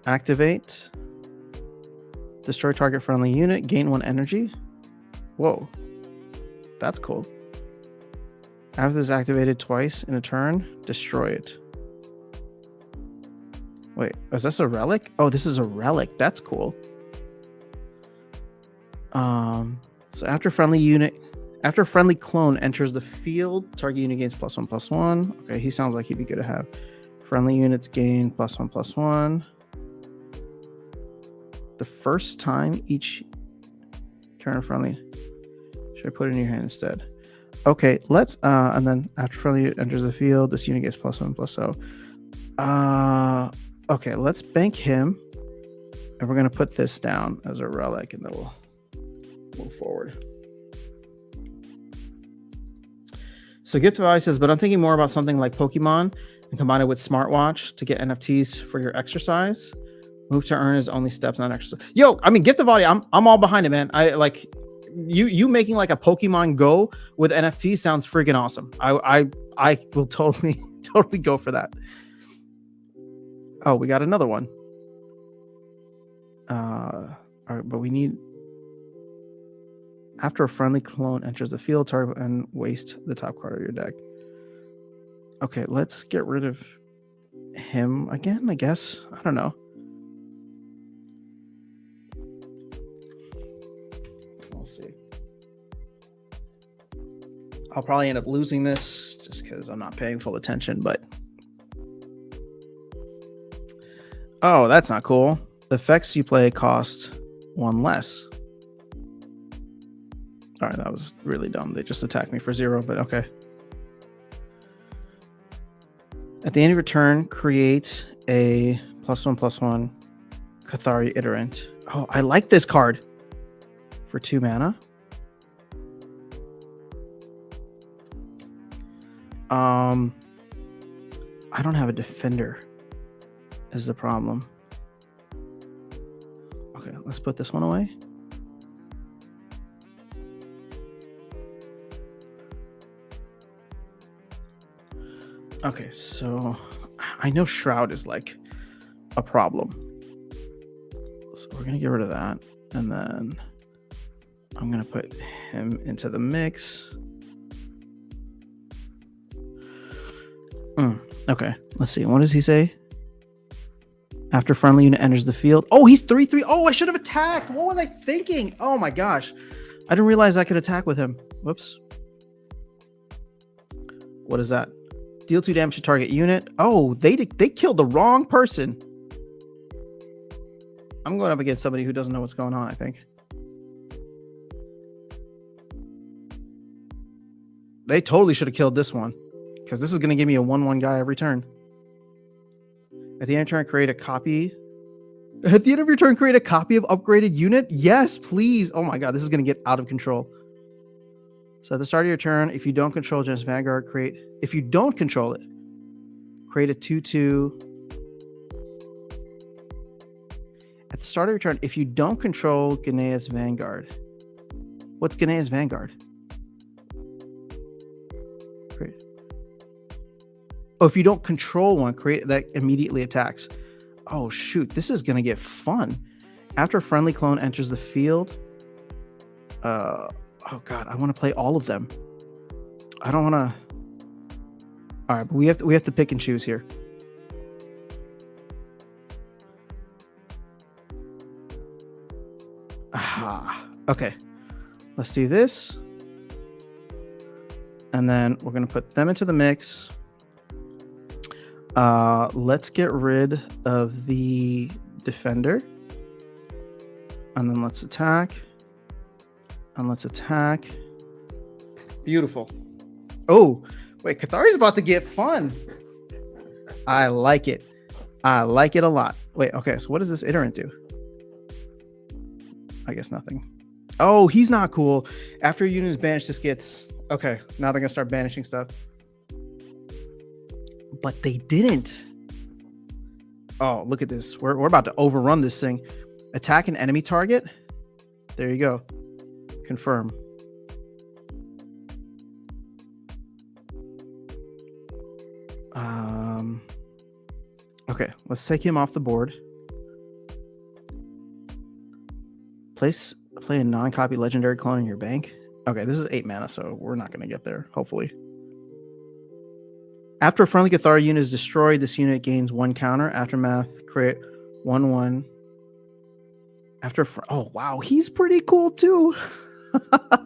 activate, destroy target friendly unit, gain 1 energy. Whoa, that's cool. After this activated twice in a turn, destroy it. Wait, is this a relic? Oh, this is a relic. That's cool. So after a friendly clone enters the field, target unit gains +1/+1. Okay, he sounds like he'd be good to have. Friendly units gain +1/+1. The first time each turn friendly. Should I put it in your hand instead? Okay, let's and then after friendly unit enters the field, this unit gets +1/+0. Okay, let's bank him, and we're gonna put this down as a relic, and then we'll move forward. So Gift of Body says, but I'm thinking more about something like Pokemon and combine it with smartwatch to get NFTs for your exercise. Move to earn is only steps, not exercise. Yo, I mean, Gift of Body, I'm all behind it, man. I like you making like a Pokemon Go with NFTs sounds freaking awesome. I will totally go for that. Oh, we got another one. All right, but we need. After a friendly clone enters the field, target and waste the top card of your deck. Okay, let's get rid of him again, I guess. I don't know. We'll see. I'll probably end up losing this just because I'm not paying full attention, but... Oh, that's not cool. The effects you play cost 1 less. All right, that was really dumb. They just attacked me for 0, but okay. At the end of your turn, create a +1/+1 Cathari iterant. Oh, I like this card for 2 mana. I don't have a defender is the problem. Okay, let's put this one away. Okay, so I know Shroud is like a problem. So we're gonna get rid of that. And then I'm gonna put him into the mix. Okay, let's see. What does he say? After friendly unit enters the field. Oh, he's 3/3. Oh, I should have attacked. What was I thinking? Oh my gosh. I didn't realize I could attack with him. Whoops. What is that? Deal 2 damage to target unit. Oh, they killed the wrong person. I'm going up against somebody who doesn't know what's going on, I think. They totally should have killed this one, because this is going to give me a 1/1 guy every turn. At the end of your turn, create a copy. At the end of your turn, create a copy of upgraded unit. Yes, please. Oh my god, this is going to get out of control. So at the start of your turn, if you don't control Genesis Vanguard, create. If you don't control it, create a 2/2. At the start of your turn, if you don't control Ganea's Vanguard. What's Ganea's Vanguard? Create. Oh, if you don't control one, create that immediately attacks. Oh, shoot. This is going to get fun. After a friendly clone enters the field. Oh, God. I want to play all of them. I don't want to. All right. But we have to pick and choose here. Aha. Okay. Let's do this. And then we're going to put them into the mix. Let's get rid of the defender. And then let's attack. And let's attack. Beautiful. Oh, wait, Cathari's about to get fun. I like it. I like it a lot. Wait, okay, so what does this iterant do? I guess nothing. Oh, he's not cool. After a unit is banished, this gets... Okay, now they're going to start banishing stuff. But they didn't. Oh, look at this. We're about to overrun this thing. Attack an enemy target. There you go. Confirm. Okay, let's take him off the board. Play a non-copy legendary clone in your bank. Okay, this is 8 mana, so we're not going to get there, hopefully. After a friendly Cathari unit is destroyed, this unit gains 1 counter. Aftermath, create 1/1. Oh, wow, he's pretty cool too.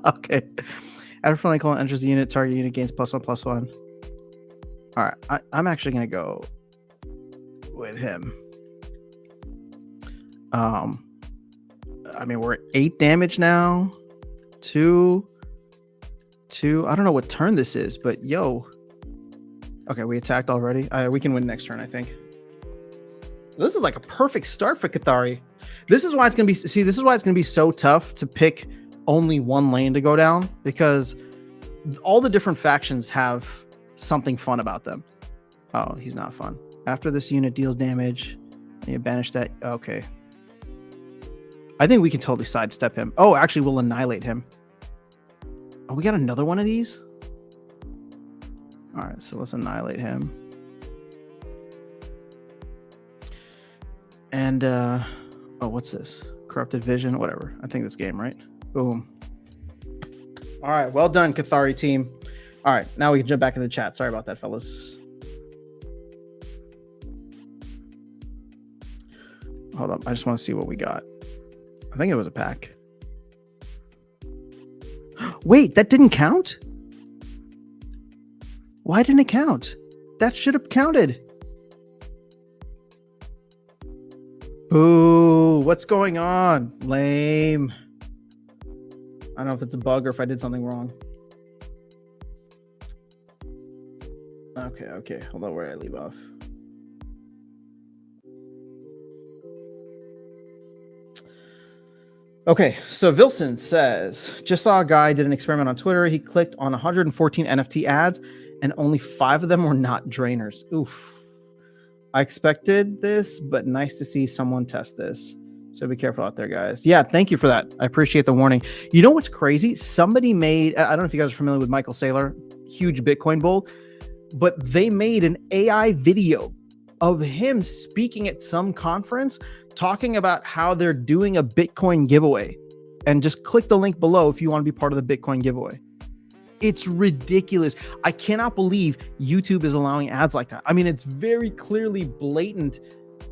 Okay. After a friendly clone enters the unit, target unit gains +1/+1. All right, I'm actually going to go with him. I mean, we're at 8 damage now. 2. I don't know what turn this is, but yo. Okay, we attacked already. We can win next turn, I think. This is like a perfect start for Cathari. This is why it's gonna be. See, this is why it's gonna be so tough to pick only one lane to go down, because all the different factions have something fun about them. Oh, he's not fun. After this unit deals damage, and you banish that. Okay. I think we can totally sidestep him. Oh, actually, we'll annihilate him. Oh, we got another one of these? All right, so let's annihilate him. And, oh, what's this? Corrupted Vision, whatever. I think this game, right? Boom. All right, well done, Cathari team. All right, now we can jump back into the chat. Sorry about that, fellas. Hold up, I just want to see what we got. I think it was a pack. Wait, that didn't count? Why didn't it count? That should have counted. Ooh, what's going on? Lame. I don't know if it's a bug or if I did something wrong. Okay. Hold on, where did I leave off? Okay, so Vilson says, just saw a guy did an experiment on Twitter. He clicked on 114 NFT ads and only 5 of them were not drainers. Oof. I expected this, but nice to see someone test this. So be careful out there, guys. Yeah, thank you for that. I appreciate the warning. You know what's crazy? Somebody made, I don't know if you guys are familiar with Michael Saylor, huge Bitcoin bull, but they made an AI video of him speaking at some conference talking about how they're doing a Bitcoin giveaway. And just click the link below if you want to be part of the Bitcoin giveaway. It's ridiculous. I cannot believe YouTube is allowing ads like that. I mean, it's very clearly blatant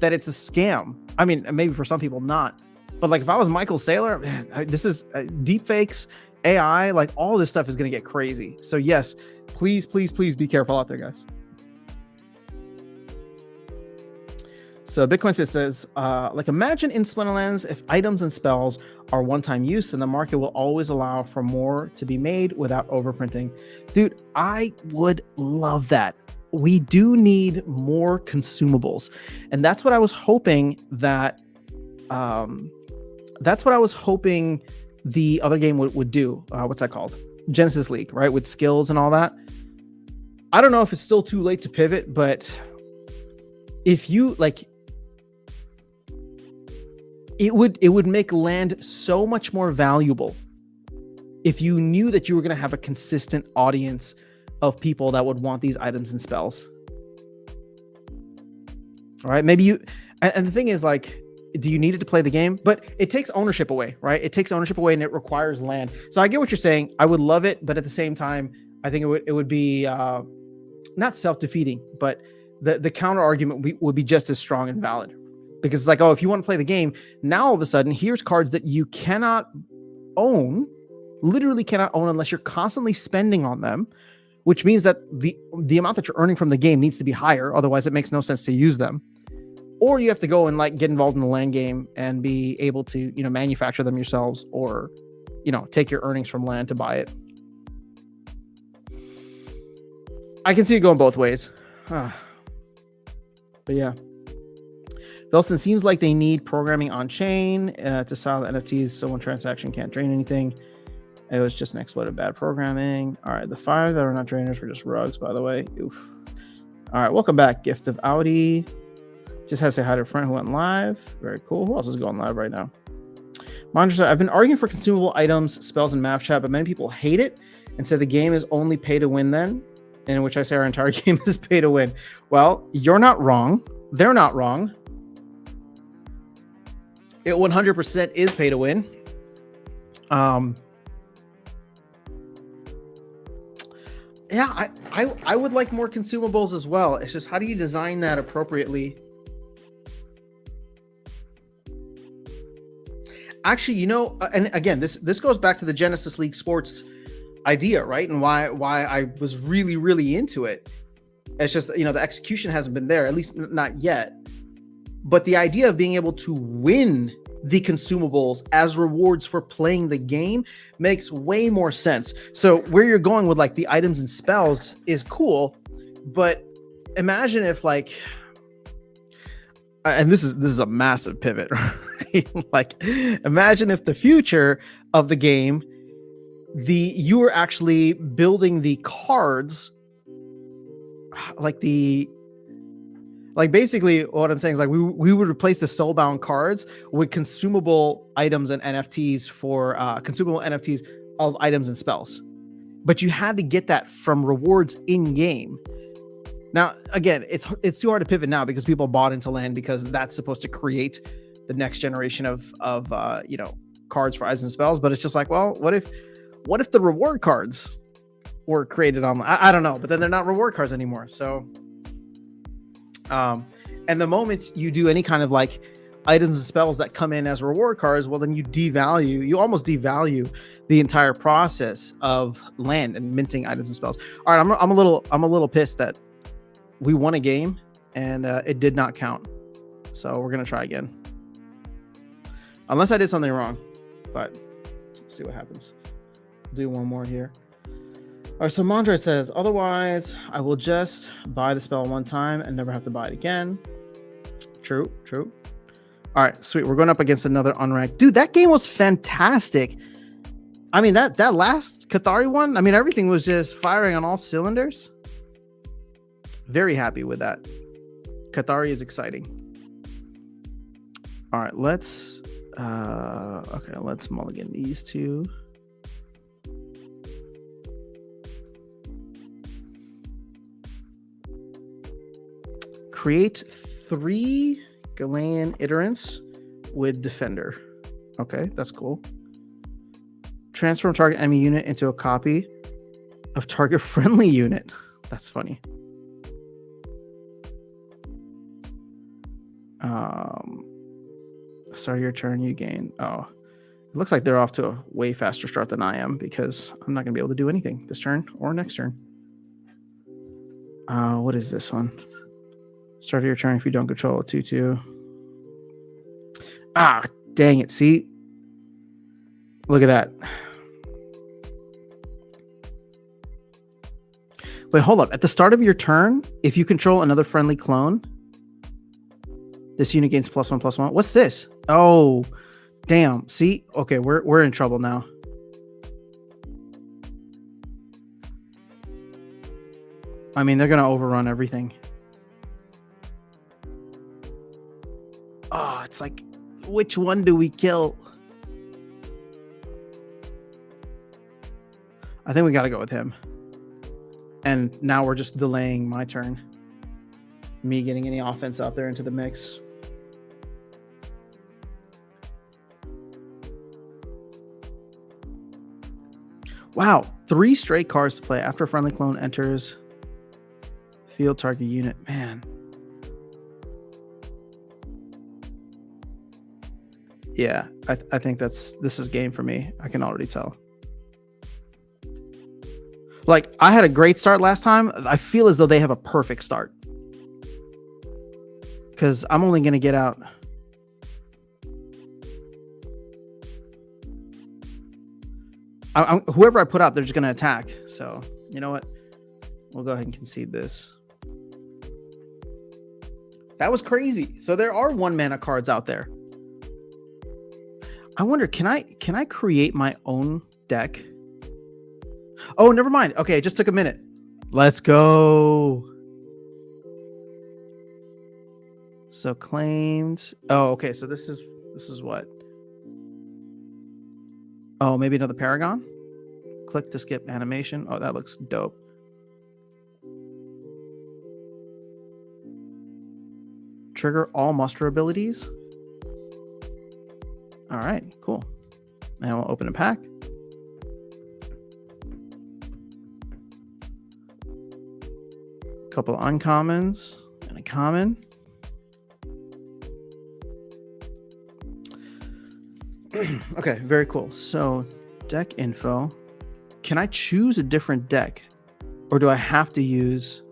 that it's a scam. I mean, maybe for some people not. But like if I was Michael Saylor, man, this is deep fakes, AI, like all this stuff is going to get crazy. So yes, please be careful out there, guys. So Bitcoin says, like imagine in Splinterlands, if items and spells are one-time use, and the market will always allow for more to be made without overprinting. Dude, I would love that. We do need more consumables, and that's what I was hoping that. That's what I was hoping the other game would do. What's that called? Genesis League, right? With skills and all that. I don't know if it's still too late to pivot, but if you like, it would make land so much more valuable if you knew that you were going to have a consistent audience of people that would want these items and spells. All right, maybe you, and the thing is, like, do you need it to play the game? But it takes ownership away, right? It takes ownership away, and it requires land. So I get what you're saying. I would love it, but at the same time, I think it would be not self-defeating, but the counter argument would be just as strong and valid, because it's like, oh, if you want to play the game, now all of a sudden, here's cards that you cannot own, literally cannot own unless you're constantly spending on them, which means that the amount that you're earning from the game needs to be higher. Otherwise, it makes no sense to use them. Or you have to go and like get involved in the land game and be able to, manufacture them yourselves, or, take your earnings from land to buy it. I can see it going both ways. But yeah. Velson, seems like they need programming on chain to sell the NFTs so one transaction can't drain anything. It was just an exploited bad programming. All right, the 5 that are not drainers were just rugs, by the way. Oof. All right, welcome back. Gift of Audi. Just has to say hi to a friend who went live. Very cool. Who else is going live right now? Monitor, I've been arguing for consumable items, spells, and map chat, but many people hate it and say the game is only pay to win then, in which I say our entire game is pay to win. Well, you're not wrong. They're not wrong. It 100% is pay to win. Yeah, I would like more consumables as well. It's just, how do you design that appropriately? Actually, and again, this goes back to the Genesis League Sports idea, right? And why I was really, really into it. It's just, the execution hasn't been there, at least not yet. But the idea of being able to win the consumables as rewards for playing the game makes way more sense. So where you're going with like the items and spells is cool, but imagine if like, and this is a massive pivot, right? Like, imagine if the future of the game, you were actually building the cards, like basically what I'm saying is like we would replace the soulbound cards with consumable items and NFTs for consumable NFTs of items and spells. But you had to get that from rewards in game. Now, again, it's too hard to pivot now because people bought into land because that's supposed to create the next generation of cards for items and spells. But it's just like, well, what if the reward cards were created online? I don't know, but then they're not reward cards anymore. So and the moment you do any kind of like items and spells that come in as reward cards, well, then you almost devalue the entire process of land and minting items and spells. All right, I'm a little pissed that we won a game and it did not count. So we're gonna try again, unless I did something wrong. But let's see what happens. Do one more here. All right, so Mondre says, otherwise, I will just buy the spell one time and never have to buy it again. True. All right, sweet. We're going up against another unranked. Dude, that game was fantastic. I mean, that last Cathari one, I mean, everything was just firing on all cylinders. Very happy with that. Cathari is exciting. All right, let's mulligan these two. Create 3 Galean iterants with Defender. Okay, that's cool. Transform target enemy unit into a copy of target friendly unit. That's funny. Start your turn, you gain. Oh, it looks like they're off to a way faster start than I am because I'm not going to be able to do anything this turn or next turn. What is this one? Start of your turn if you don't control a 2/2. Ah, dang it. See? Look at that. Wait, hold up. At the start of your turn, if you control another friendly clone, this unit gains +1/+1. What's this? Oh, damn. See? Okay, we're in trouble now. I mean, they're going to overrun everything. Oh, it's like, which one do we kill? I think we got to go with him. And now we're just delaying my turn. Me getting any offense out there into the mix. Wow, 3 straight cards to play after a friendly clone enters field target unit. Man. Yeah, I think this is game for me. I can already tell. Like, I had a great start last time. I feel as though they have a perfect start. Because I'm only going to get out. Whoever I put out, they're just going to attack. So, you know what? We'll go ahead and concede this. That was crazy. So there are 1-mana cards out there. I wonder, can I create my own deck? Oh, never mind. Okay, it just took a minute. Let's go. So claimed. Oh, okay. So this is what? Oh, maybe another Paragon? Click to skip animation. Oh, that looks dope. Trigger all muster abilities. All right, cool. And we'll open a pack. Couple of uncommons and a common. Okay, very cool. So deck info. Can I choose a different deck? Or do I have to use...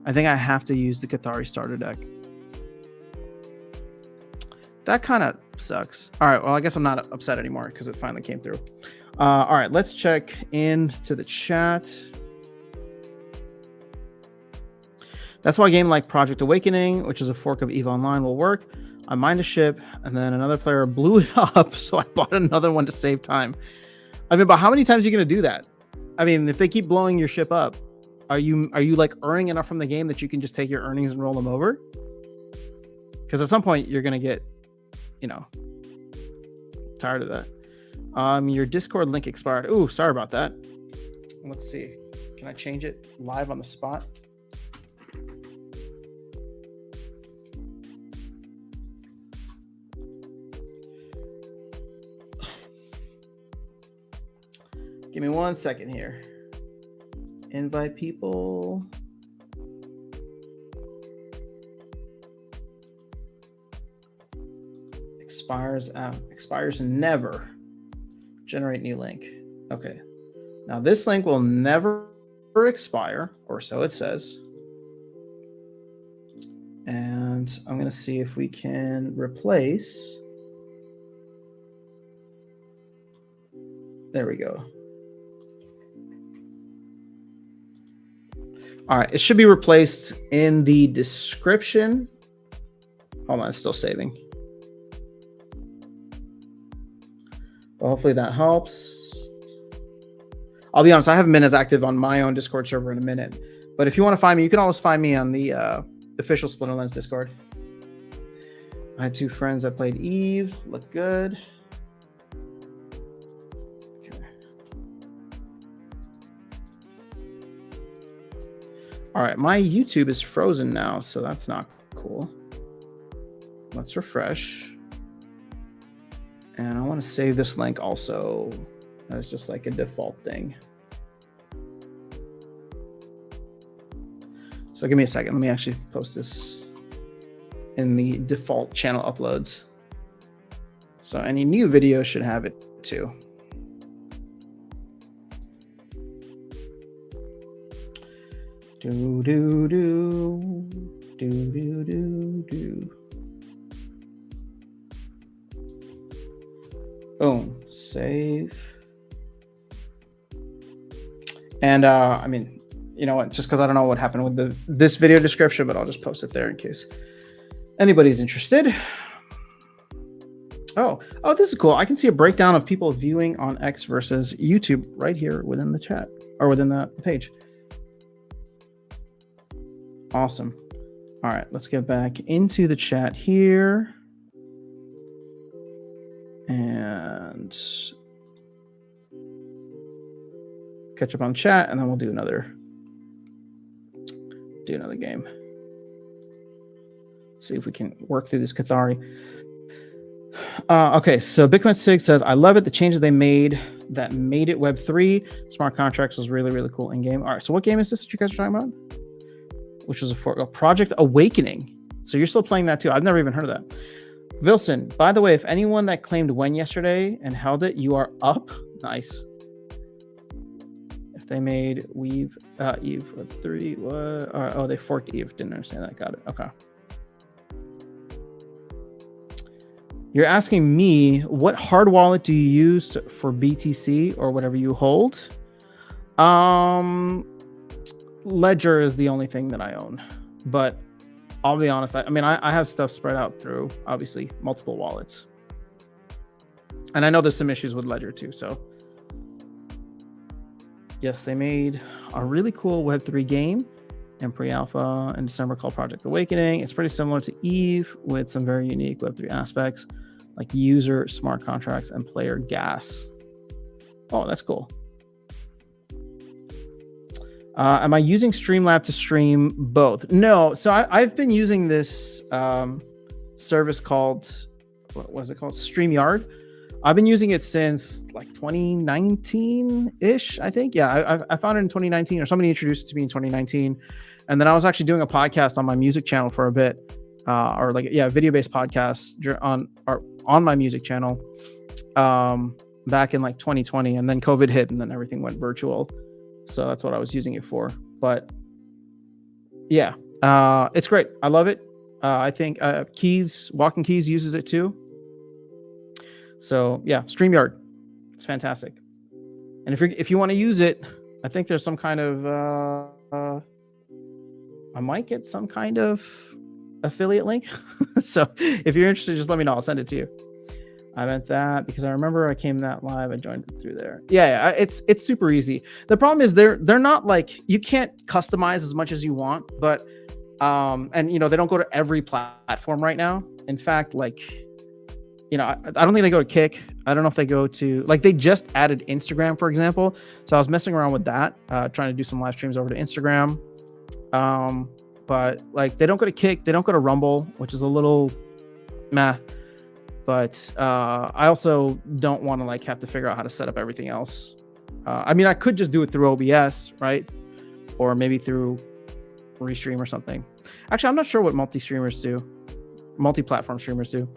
I think I have to use the Cathari starter deck. That kind of sucks. All right, well, I guess I'm not upset anymore because it finally came through. All right, let's check into the chat. That's why a game like Project Awakening, which is a fork of EVE Online, will work. I mined a ship, and then another player blew it up, so I bought another one to save time. I mean, but how many times are you going to do that? I mean, if they keep blowing your ship up, are you like earning enough from the game that you can just take your earnings and roll them over? Because at some point, you're going to get, you know, tired of that. Your Discord link expired. Ooh, sorry about that. Let's see. Can I change it live on the spot? Give me 1 second here. Invite people. Expires never. Generate new link. Okay. Now this link will never expire, or so it says. And I'm going to see if we can replace. There we go. All right, it should be replaced in the description. Hold on, it's still saving. Well, hopefully that helps. I'll be honest, I haven't been as active on my own Discord server in a minute. But if you want to find me, you can always find me on the official Splinterlands Discord. I had 2 friends that played EVE. Look good. All right, my YouTube is frozen now, so that's not cool. Let's refresh. And I want to save this link also as just like a default thing. So give me a second. Let me actually post this in the default channel uploads. So any new video should have it too. Do do do Boom, save. And I mean, you know what, just because I don't know what happened with this video description, but I'll just post it there in case anybody's interested. Oh, this is cool. I can see a breakdown of people viewing on X versus YouTube right here within the chat or within the page. Awesome. All right, let's get back into the chat here. And catch up on chat, and then we'll do another game. See if we can work through this Cathari. Okay, so Bitcoin Sig says, I love it. The changes they made that made it Web3. Smart contracts was really, really cool in game. All right, so what game is this that you guys are talking about? Which was a Project Awakening. So you're still playing that too. I've never even heard of that. Wilson, by the way, if anyone that claimed when yesterday and held it, you are up. Nice. If they made Eve Web3, what? Oh, they forked Eve. Didn't understand that. Got it. Okay. You're asking me, what hard wallet do you use for BTC or whatever you hold? Ledger is the only thing that I own, but I'll be honest. I mean, I have stuff spread out through obviously multiple wallets, and I know there's some issues with Ledger too. So yes, they made a really cool Web3 game in pre-alpha in December called Project Awakening. It's pretty similar to Eve with some very unique Web3 aspects like user smart contracts and player gas. Oh, that's cool. Am I using Streamlab to stream both? No. So I've been using this service called, what is it called? StreamYard. I've been using it since like 2019-ish, I think. Yeah, I found it in 2019, or somebody introduced it to me in 2019. And then I was actually doing a podcast on my music channel for a bit, video-based podcast on my music channel back in like 2020. And then COVID hit, and then everything went virtual. So that's what I was using it for. But yeah, it's great. I love it. I think Walking Keys uses it too. So yeah, StreamYard, it's fantastic. And if you want to use it, I think there's some kind of I might get some kind of affiliate link. So if you're interested, just let me know. I'll send it to you. I meant that because I remember I came that live. I joined it through there. Yeah, it's super easy. The problem is they're not like, you can't customize as much as you want, but and you know, they don't go to every platform right now. In fact, like, you know, I don't think they go to Kick. I don't know if they go to, like, they just added Instagram, for example. So I was messing around with that, trying to do some live streams over to Instagram. But like, they don't go to Kick, they don't go to Rumble, which is a little meh. But I also don't want to like have to figure out how to set up everything else. I mean, I could just do it through OBS, right? Or maybe through Restream or something. Actually, I'm not sure what multi-platform streamers do.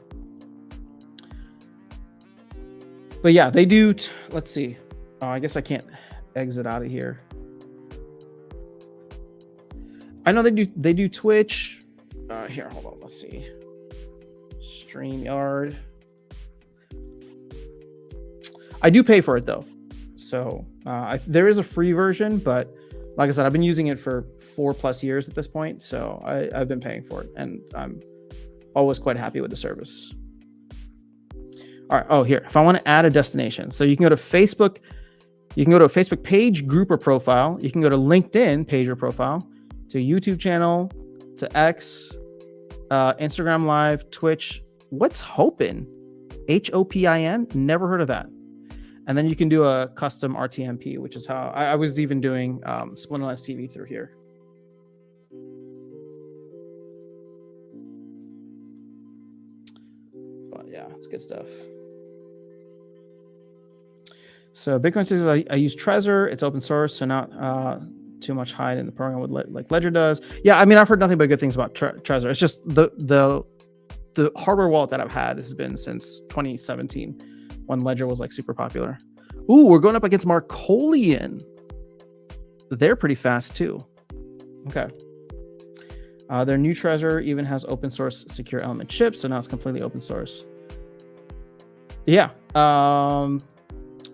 But yeah, they do. Let's see. Oh, I guess I can't exit out of here. I know they do Twitch. Here, hold on. Let's see. StreamYard. I do pay for it though. So there is a free version, but like I said, I've been using it for 4+ years at this point. So I've been paying for it, and I'm always quite happy with the service. All right. Oh, here, if I want to add a destination, so you can go to Facebook, you can go to a Facebook page, group, or profile. You can go to LinkedIn page or profile, to YouTube channel, to X, Instagram Live, Twitch. What's Hopin? HOPIN? Never heard of that. And then you can do a custom RTMP, which is how I was even doing Splinterlands TV through here. But yeah, it's good stuff. So Bitcoin says I use Trezor. It's open source, so not too much hide in the program with like Ledger does. Yeah, I mean, I've heard nothing but good things about Trezor. It's just the hardware wallet that I've had has been since 2017 when Ledger was like super popular. Ooh, we're going up against Marcolian. They're pretty fast too. Okay. Their new treasure even has open source secure element chips, so now it's completely open source. Yeah.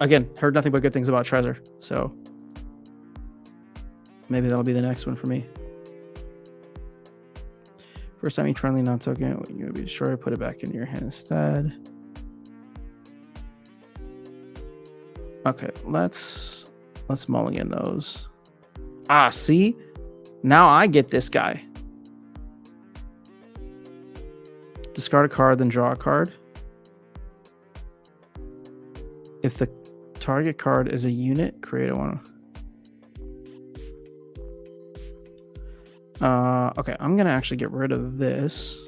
Again, heard nothing but good things about Trezor, so maybe that'll be the next one for me. First time each friendly non-token, you will be destroyed, put it back in your hand instead. Okay, let's mulligan those. Ah, see? Now I get this guy. Discard a card, then draw a card. If the target card is a unit, create a one. Okay, I'm gonna actually get rid of this.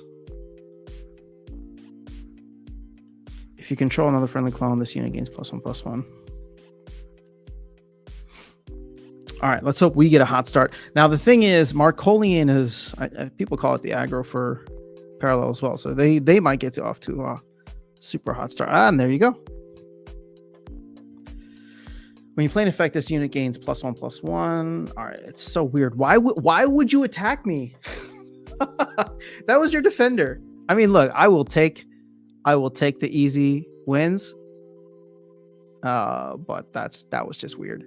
If you control another friendly clone, this unit gains +1/+1. All right, let's hope we get a hot start. Now the thing is, Marcolian is people call it the aggro for parallel as well, so they might get off to a super hot start. And there you go. When you play an effect, this unit gains +1/+1. All right, it's so weird. Why would you attack me? That was your defender. I mean, look, I will take the easy wins. But that was just weird.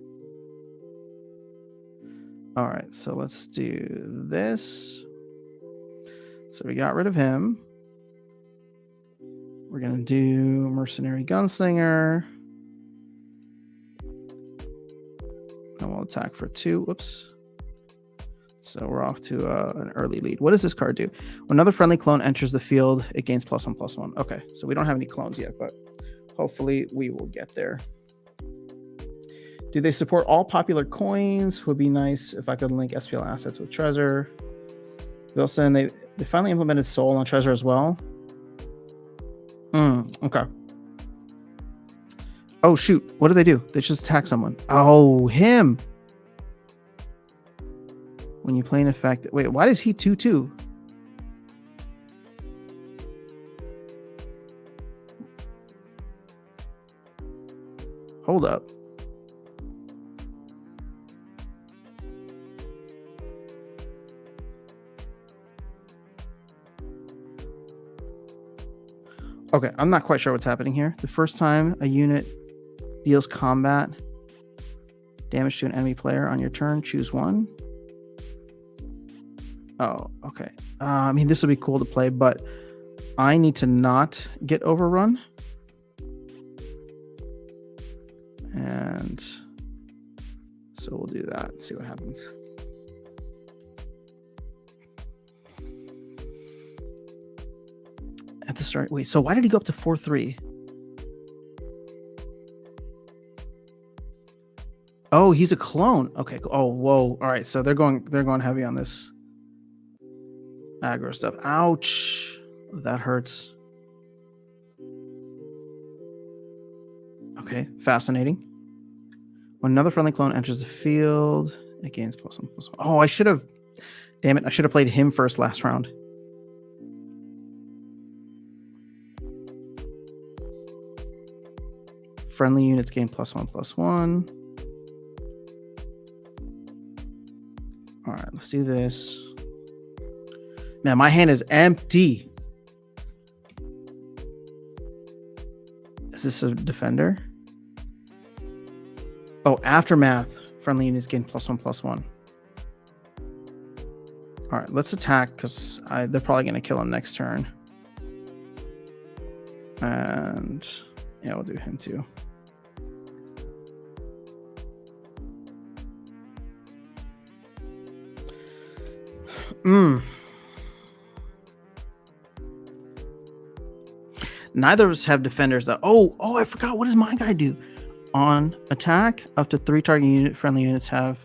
All right, so let's do this. So we got rid of him. We're gonna do Mercenary Gunslinger. And we'll attack for 2. Whoops. So we're off to an early lead. What does this card do? When another friendly clone enters the field, it gains +1/+1. Okay, so we don't have any clones yet, but hopefully we will get there. Do they support all popular coins? Would be nice if I could link SPL assets with Trezor. Wilson, they finally implemented Soul on Trezor as well. Okay. Oh, shoot. What do? They just attack someone. Oh, him. When you play an effect. Wait, why does he 2/2? Hold up. Okay, I'm not quite sure what's happening here. The first time a unit deals combat damage to an enemy player on your turn, choose one. Oh, okay. I mean, this would be cool to play, but I need to not get overrun. And so we'll do that, see what happens. At the start, wait, so why did he go up to 4/3? Oh, he's a clone. Okay. Oh, whoa. All right. So they're going heavy on this aggro stuff. Ouch. That hurts. Okay. Fascinating. When another friendly clone enters the field, it gains +1/+1. Oh, I should have. Damn it. I should have played him first last round. Friendly units gain +1/+1. All right, let's do this. Man, my hand is empty. Is this a defender? Oh, Aftermath. Friendly units gain +1/+1. All right, let's attack because they're probably going to kill him next turn. And yeah, we'll do him too. Neither of us have defenders that. Oh, I forgot. What does my guy do? On attack, up to 3 target friendly units have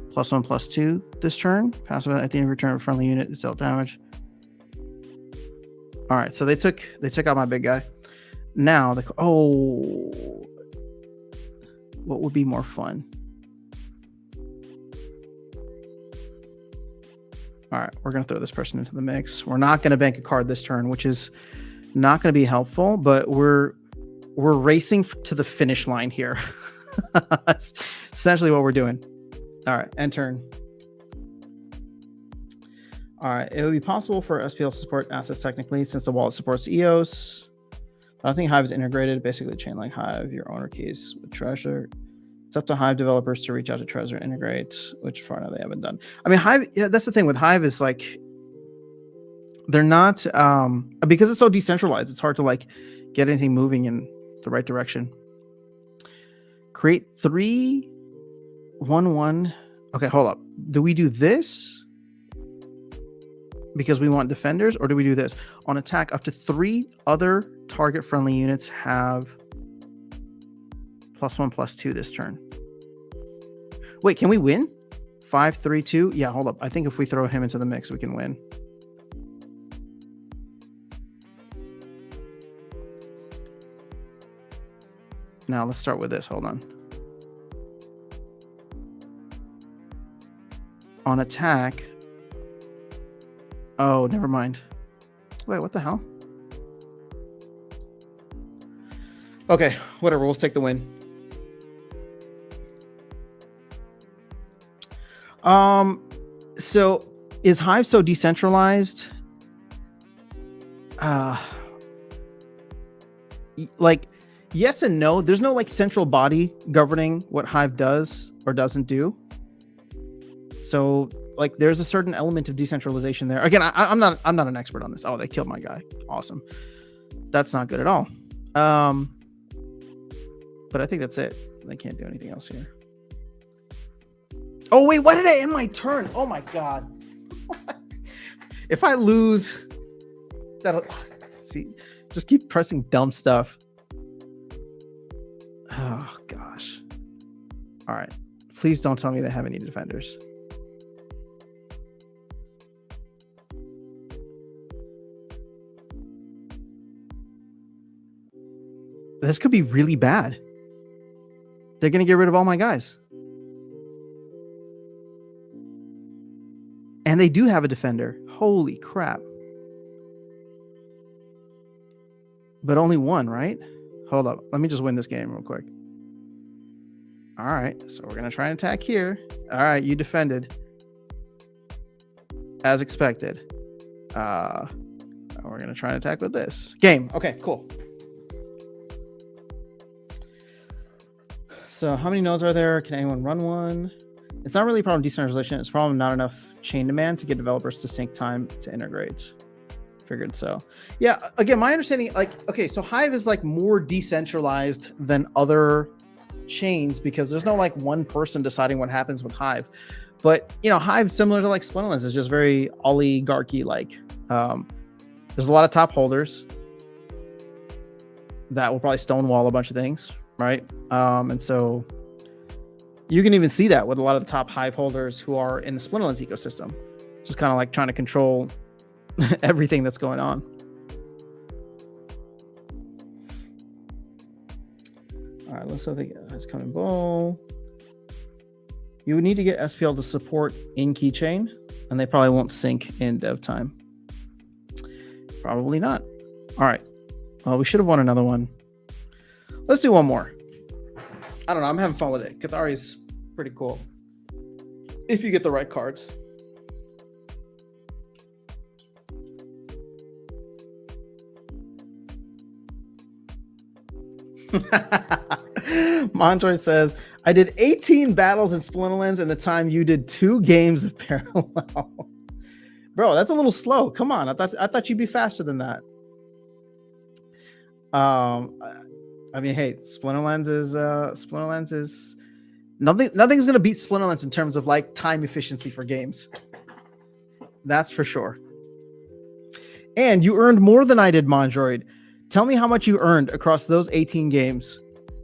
+1/+2 this turn. Passive at the end of your turn, a friendly unit is dealt damage. All right, so they took out my big guy. Now what would be more fun? All right, we're going to throw this person into the mix. We're not going to bank a card this turn, which is not going to be helpful, but we're racing to the finish line here. That's essentially what we're doing. All right, end turn. All right, it would be possible for SPL to support assets technically since the wallet supports EOS. But I think Hive is integrated, basically chain like Hive, your owner keys with Trezor. It's up to Hive developers to reach out to Trezor, integrate, which far now they haven't done. I mean, Hive, yeah, that's the thing with Hive is like, they're not, because it's so decentralized, it's hard to like get anything moving in the right direction. Create 3, 1, 1. Okay, hold up. Do we do this? Because we want defenders, or do we do this? On attack, up to 3 other target-friendly units have +1/+2 this turn. Wait, can we win? 5, 3, 2? Yeah, hold up. I think if we throw him into the mix, we can win. Now let's start with this. Hold on. On attack. Oh, never mind. Wait, what the hell? Okay, whatever. We'll take the win. So is Hive so decentralized? Like, yes and no. There's no like central body governing what Hive does or doesn't do. So like there's a certain element of decentralization there. Again, I'm not an expert on this. Oh, they killed my guy. Awesome. That's not good at all. But I think that's it. They can't do anything else here. Oh wait, why did I end my turn? Oh my god. If I lose, that'll see. Just keep pressing dumb stuff. Oh gosh. All right. Please don't tell me they have any defenders. This could be really bad. They're going to get rid of all my guys. And they do have a defender. Holy crap. But only one, right? Hold up. Let me just win this game real quick. All right. So we're going to try and attack here. All right. You defended. As expected. We're going to try and attack with this. Game. Okay, cool. So how many nodes are there? Can anyone run one? It's not really a problem of decentralization. It's a problem not enough chain demand to get developers to sync time to integrate. Figured so. Yeah, again, my understanding, like, okay, so Hive is like more decentralized than other chains because there's no like one person deciding what happens with Hive. But, you know, Hive, similar to like Splinterlands, is just very oligarchy-like. There's a lot of top holders that will probably stonewall a bunch of things, right? And so you can even see that with a lot of the top Hive holders who are in the Splinterlands ecosystem, just kind of like trying to control everything that's going on. All right, let's see if they guys come in bowl. You would need to get SPL to support in keychain, and they probably won't sync in dev time. Probably not. All right. Well, we should have won another one. Let's do one more. I don't know. I'm having fun with it. Cathari's pretty cool. If you get the right cards. Mondroid says, I did 18 battles in Splinterlands in the time you did 2 games of parallel. Bro, that's a little slow. Come on. I thought you'd be faster than that. I mean, hey, Splinterlands is nothing's gonna beat Splinterlands in terms of like time efficiency for games. That's for sure. And you earned more than I did, Mondroid. Tell me how much you earned across those 18 games.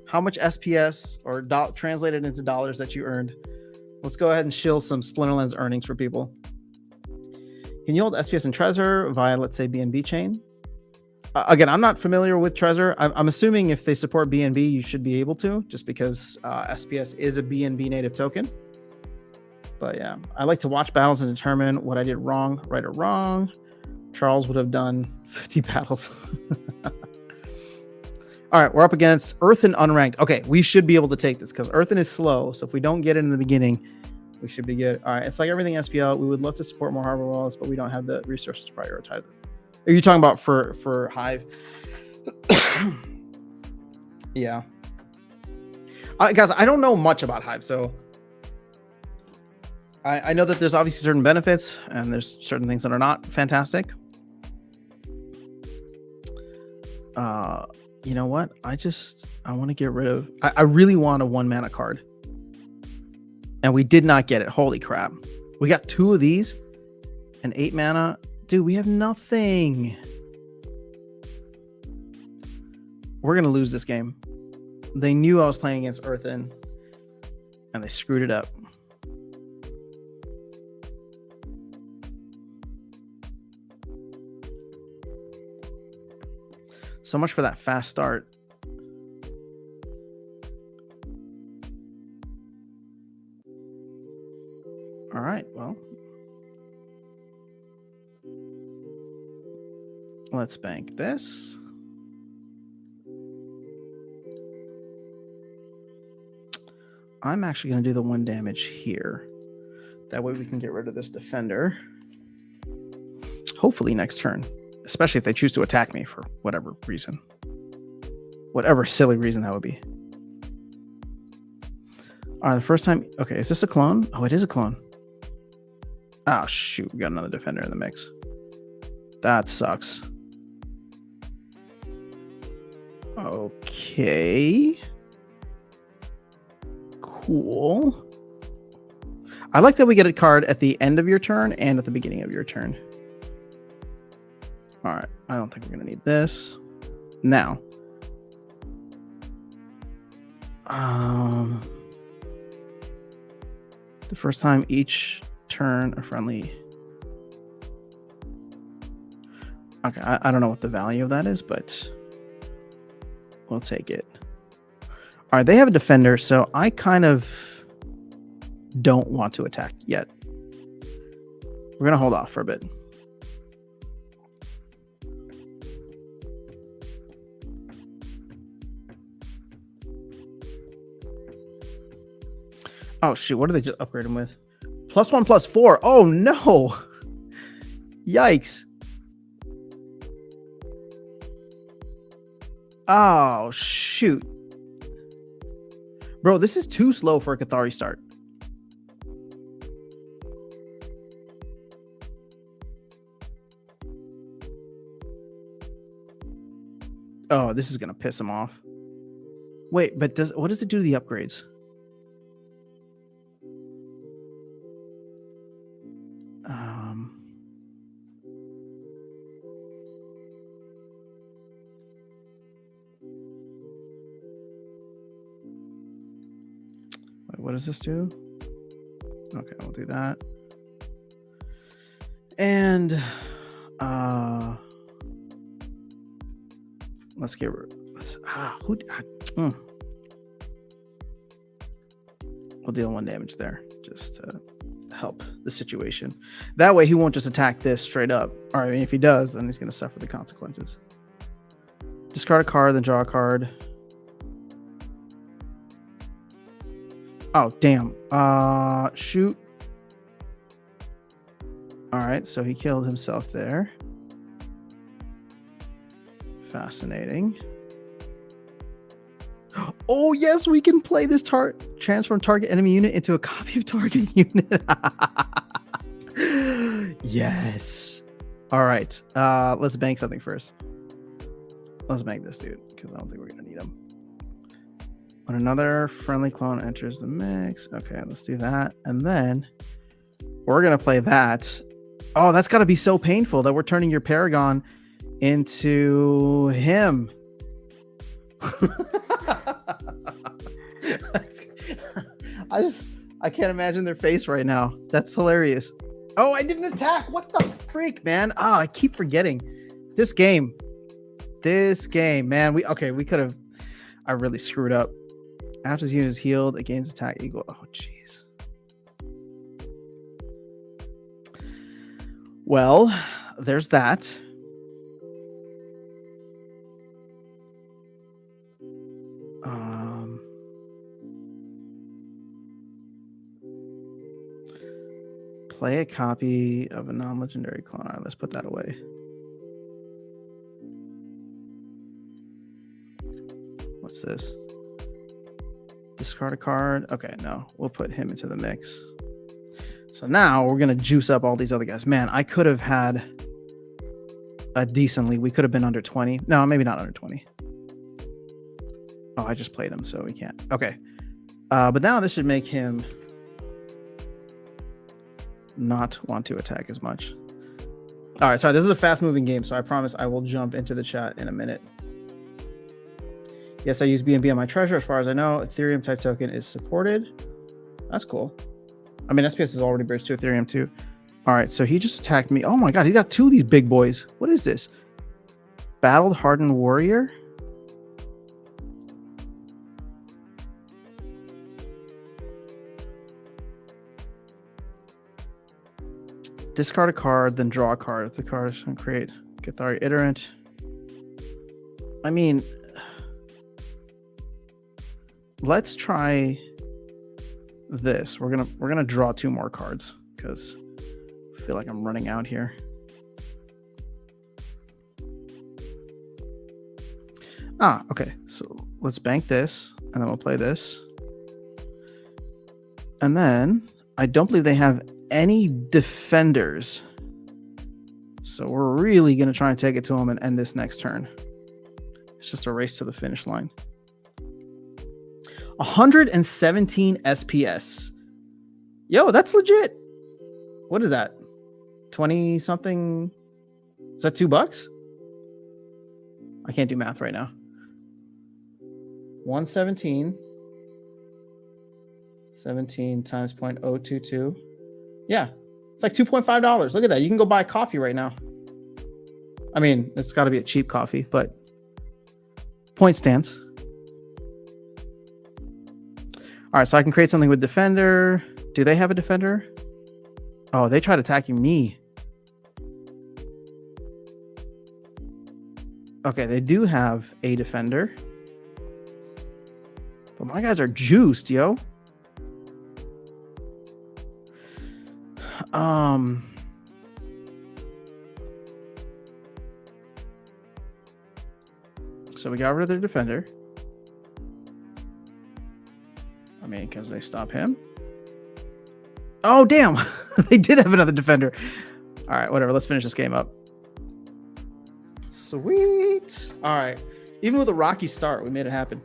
How much SPS or translated into dollars that you earned. Let's go ahead and shill some Splinterlands earnings for people. Can you hold SPS and Trezor via, let's say, BNB chain? Again, I'm not familiar with Trezor. I'm assuming if they support BNB, you should be able to, just because SPS is a BNB native token. But yeah, I like to watch battles and determine what I did wrong, right or wrong. Charles would have done 50 battles. All right, we're up against Earthen Unranked. Okay, we should be able to take this because Earthen is slow. So if we don't get it in the beginning, We should be good. All right. It's like everything SPL. We would love to support more hardware wallets, but we don't have the resources to prioritize it. Are you talking about for Hive? Yeah. Guys, I don't know much about Hive, so I know that there's obviously certain benefits and there's certain things that are not fantastic. You know what? I want to get rid of. I really want a 1-mana card, and we did not get it. Holy crap! We got 2 of these, and 8 mana. Dude, we have nothing. We're gonna lose this game. They knew I was playing against Earthen, and they screwed it up. So much for that fast start. All right, well. Let's bank this. I'm actually going to do the 1 damage here. That way we can get rid of this defender. Hopefully next turn. Especially if they choose to attack me for whatever reason. Whatever silly reason that would be. All right, the first time... Okay, is this a clone? Oh, it is a clone. Oh, shoot. We got another defender in the mix. That sucks. Okay. Cool. I like that we get a card at the end of your turn and at the beginning of your turn. All right. I don't think we're going to need this. Now. The first time each turn a friendly... Okay, I don't know what the value of that is, but we'll take it. All right, they have a defender, so I kind of don't want to attack yet. We're going to hold off for a bit. Oh, shoot, what did they just upgrade him with? +1/+4. Oh, no. Yikes. Oh, shoot. Bro, this is too slow for a Cathari start. Oh, this is going to piss him off. Wait, but what does it do to the upgrades? What does this do? Okay, we'll do that. And let's get we'll deal 1 damage there just to help the situation. That way he won't just attack this straight up. Or I mean, if he does, then he's going to suffer the consequences. Discard a card, then draw a card. Oh, damn. Shoot. All right, so he killed himself there. Fascinating. Oh, yes, we can play this transform target enemy unit into a copy of target unit. Yes. All right. Let's bank something first. Let's bank this dude, because I don't think we're going to need him. When another friendly clone enters the mix. Okay, let's do that. And then we're going to play that. Oh, that's got to be so painful that we're turning your Paragon into him. I can't imagine their face right now. That's hilarious. Oh, I didn't attack. What the freak, man? Oh, I keep forgetting. This game, man. We could have. I really screwed up. After his unit is healed, it gains attack equal. Oh, jeez. Well, there's that. Play a copy of a non-legendary clone. All right, let's put that away. What's this? Discard a card. Okay, no, we'll put him into the mix. So now we're gonna juice up all these other guys. Man, I could have had a decently. We could have been under 20. No, maybe not under 20. Oh, I just played him, so we can't. Okay, but now this should make him not want to attack as much. All right, sorry. This is a fast-moving game, so I promise I will jump into the chat in a minute. Yes, I use BNB on my treasure. As far as I know, Ethereum type token is supported. That's cool. I mean, SPS is already bridged to Ethereum too. All right, so he just attacked me. Oh my God, he got two of these big boys. What is this? Battled Hardened Warrior? Discard a card, then draw a card. If the card is going to create Cathari Iterant. I mean, let's try this. We're gonna draw two more cards because I feel like I'm running out here. Okay. So let's bank this, and then we'll play this. And then I don't believe they have any defenders. So we're really gonna try and take it to them and end this next turn. It's just a race to the finish line. 117 SPS. Yo, that's legit. What is that? 20 something? Is that $2? I can't do math right now. 117. 17 times 0.022. Yeah, it's like $2.5. Look at that. You can go buy coffee right now. I mean, it's got to be a cheap coffee, but point stands. All right, so I can create something with Defender. Do they have a Defender? Oh, they tried attacking me. Okay, they do have a Defender. But my guys are juiced, yo. So we got rid of their Defender. I mean, because they stop him. Oh, damn. They did have another Defender. All right, whatever. Let's finish this game up. Sweet. All right. Even with a rocky start, we made it happen.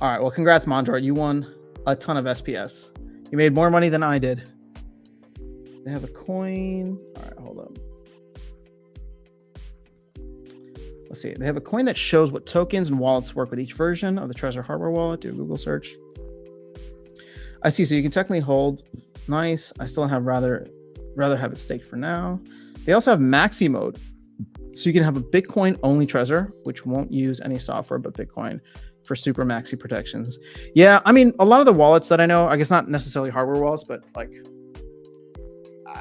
All right. Well, congrats, Mondroid. You won a ton of SPS. You made more money than I did. They have a coin. All right, hold up. Let's see. They have a coin that shows what tokens and wallets work with each version of the Treasure hardware wallet. Do a Google search. I see. So you can technically hold. Nice. I still have rather have it staked for now. They also have maxi mode. So you can have a Bitcoin only Treasure, which won't use any software but Bitcoin for super maxi protections. Yeah, I mean, a lot of the wallets that I know, I guess not necessarily hardware wallets, but like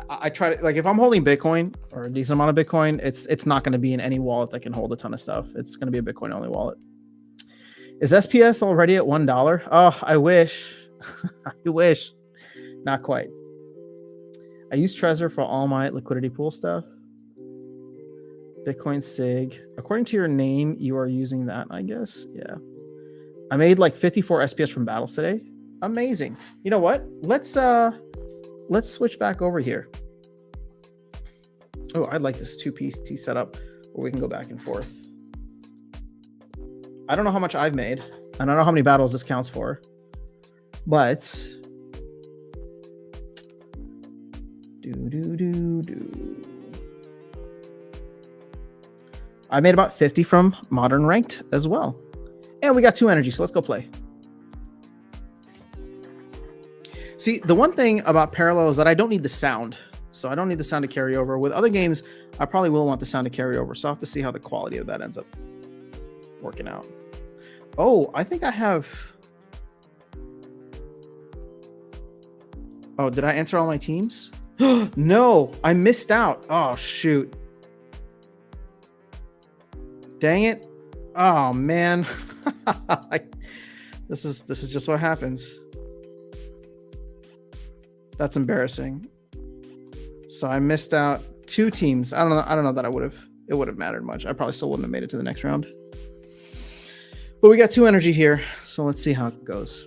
I try to, like, if I'm holding Bitcoin or a decent amount of Bitcoin, it's not going to be in any wallet that can hold a ton of stuff. It's going to be a Bitcoin only wallet. Is SPS already at $1? Oh, I wish. I wish. Not quite. I use Trezor for all my liquidity pool stuff. Bitcoin SIG. According to your name, you are using that, I guess. Yeah. I made like 54 SPS from battles today. Amazing. You know what? Let's switch back over here. Oh, I like this 2 PC setup where we can go back and forth. I don't know how much I've made. I don't know how many battles this counts for. But I made about 50 from modern ranked as well. And we got 2 energy, so let's go play. See, the one thing about Parallel is that I don't need the sound. So I don't need the sound to carry over. With other games, I probably will want the sound to carry over. So I'll have to see how the quality of that ends up working out. Oh, I think I have... Oh, did I answer all my teams? No, I missed out. Oh, shoot. Dang it. Oh, man. This is just what happens. That's embarrassing. So I missed out 2 teams. I don't know that it would have mattered much. I probably still wouldn't have made it to the next round. But we got 2 energy here, so let's see how it goes.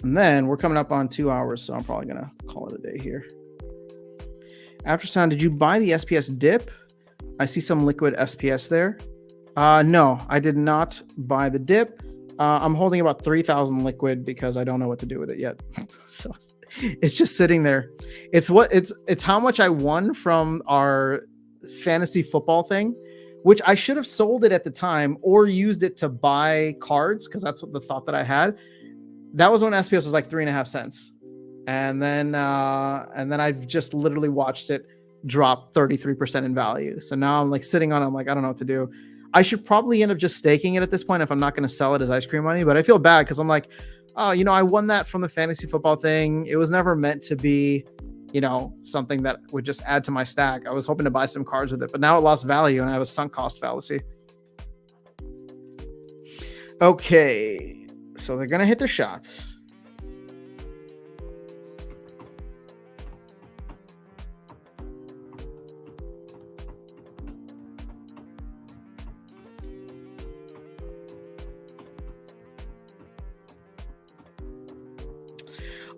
And then we're coming up on 2 hours, so I'm probably gonna call it a day here. After Sound, did you buy the SPS dip? I see some liquid SPS there. No, I did not buy the dip. I'm holding about 3,000 liquid because I don't know what to do with it yet. So it's just sitting there. It's how much I won from our fantasy football thing, which I should have sold it at the time or used it to buy cards, because that's what the thought that I had. That was when SPS was like 3.5 cents. And then I've just literally watched it drop 33% in value. So now I'm like sitting on it. I'm like, I don't know what to do. I should probably end up just staking it at this point if I'm not going to sell it as ice cream money. But I feel bad because I'm like, oh, I won that from the fantasy football thing. It was never meant to be, something that would just add to my stack. I was hoping to buy some cards with it, but now it lost value and I have a sunk cost fallacy. Okay, so they're going to hit their shots.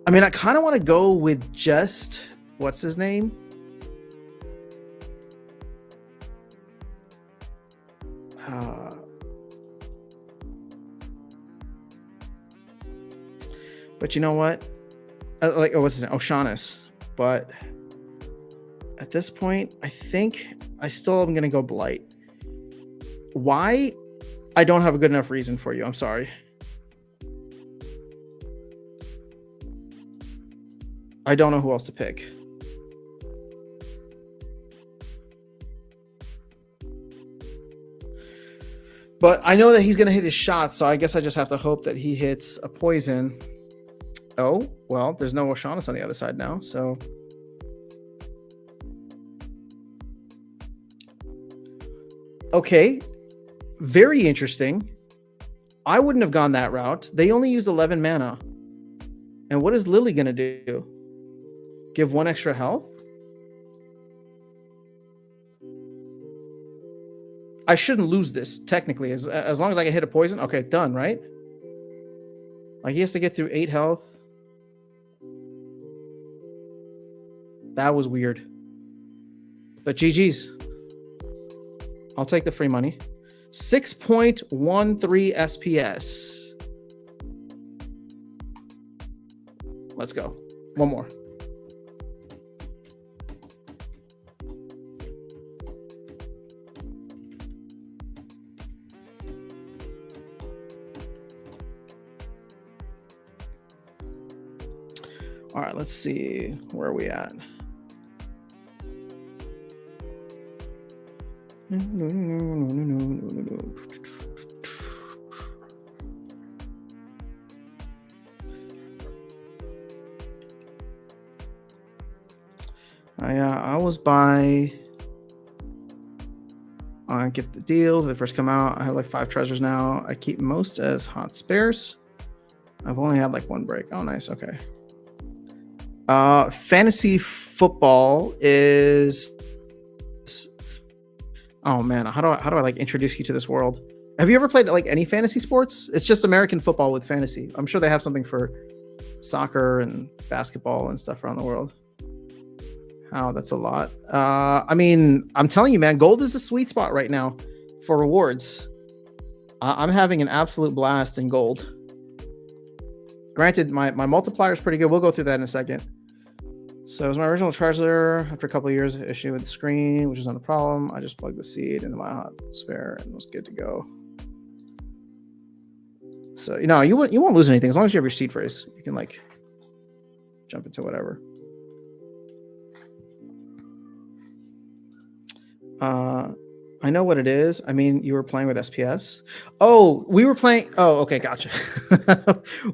I mean, I kind of want to go with just, what's his name? But you know what? What's his name? O'Shaughnessy. But at this point, I think I still am going to go Blight. Why? I don't have a good enough reason for you. I'm sorry. I don't know who else to pick. But I know that he's going to hit his shot, so I guess I just have to hope that he hits a poison. Oh, well, there's no O'Shaughnessy on the other side now, so... Okay, very interesting. I wouldn't have gone that route. They only used 11 mana. And what is Lily going to do? Give 1 extra health? I shouldn't lose this, technically. As long as I can hit a poison. Okay, done, right? Like, he has to get through 8 health. That was weird. But GG's. I'll take the free money. 6.13 SPS. Let's go. One more. All right, let's see. Where are we at? I always buy. I get the deals. They first come out. I have like 5 treasures now. I keep most as hot spares. I've only had like 1 break. Oh, nice. Okay. Fantasy football is. Oh man, how do I like introduce you to this world? Have you ever played like any fantasy sports? It's just American football with fantasy. I'm sure they have something for soccer and basketball and stuff around the world. Oh, that's a lot. I mean, I'm telling you, man, gold is a sweet spot right now for rewards. I'm having an absolute blast in gold. Granted, my multiplier is pretty good. We'll go through that in a second. So it was my original treasure. After a couple of years, issue with the screen, which is not a problem. I just plugged the seed into my hot spare and was good to go. So you won't lose anything as long as you have your seed phrase. You can like jump into whatever. I know what it is. I mean, you were playing with SPS. Oh, we were playing. Oh, okay, gotcha.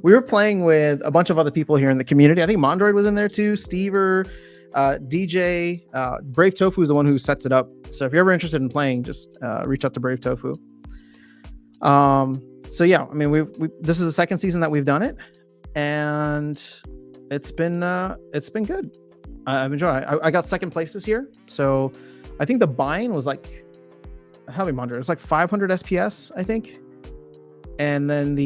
We were playing with a bunch of other people here in the community. I think Mondroid was in there too. Stever, DJ, Brave Tofu is the one who sets it up. So if you're ever interested in playing, just reach out to Brave Tofu. So yeah, I mean, we this is the second season that we've done it, and it's been good. I've enjoyed it. I got second place this year, so I think the buy-in was like, how many Mondra? It's like 500 SPS, I think. And then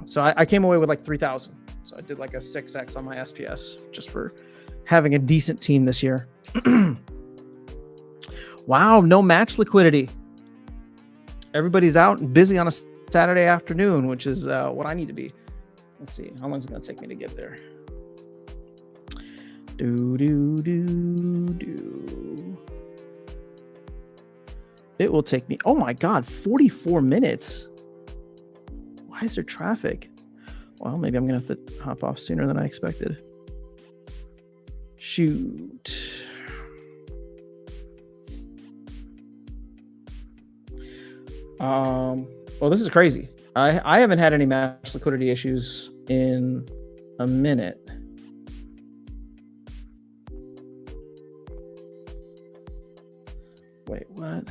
so I came away with like 3,000. So I did like a 6x on my SPS just for having a decent team this year. Wow, no match liquidity. Everybody's out and busy on a Saturday afternoon, which is what I need to be. Let's see, how long is it going to take me to get there? It will take me, oh my God, 44 minutes. Why is there traffic? Well, maybe I'm going to have to hop off sooner than I expected. Shoot. Well, this is crazy. I haven't had any match liquidity issues in a minute. Wait, what?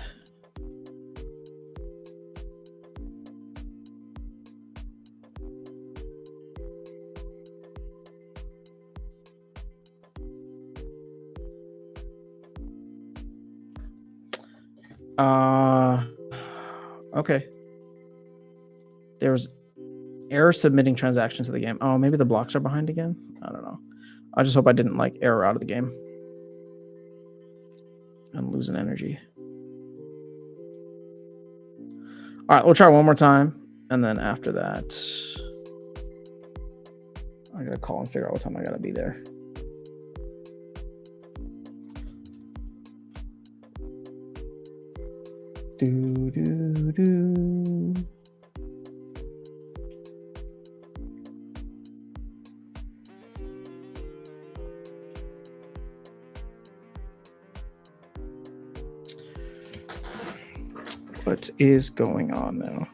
Okay. There was error submitting transactions to the game. Oh, maybe the blocks are behind again. I don't know. I just hope I didn't like error out of the game. I'm losing energy. All right, we'll try one more time. And then after that, I got to call and figure out what time I got to be there. What is going on now?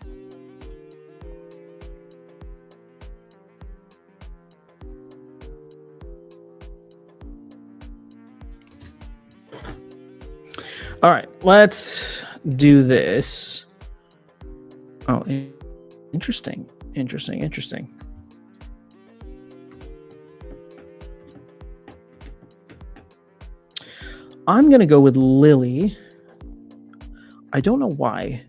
All right, let's do this. Oh, interesting. I'm going to go with Lily. I don't know why.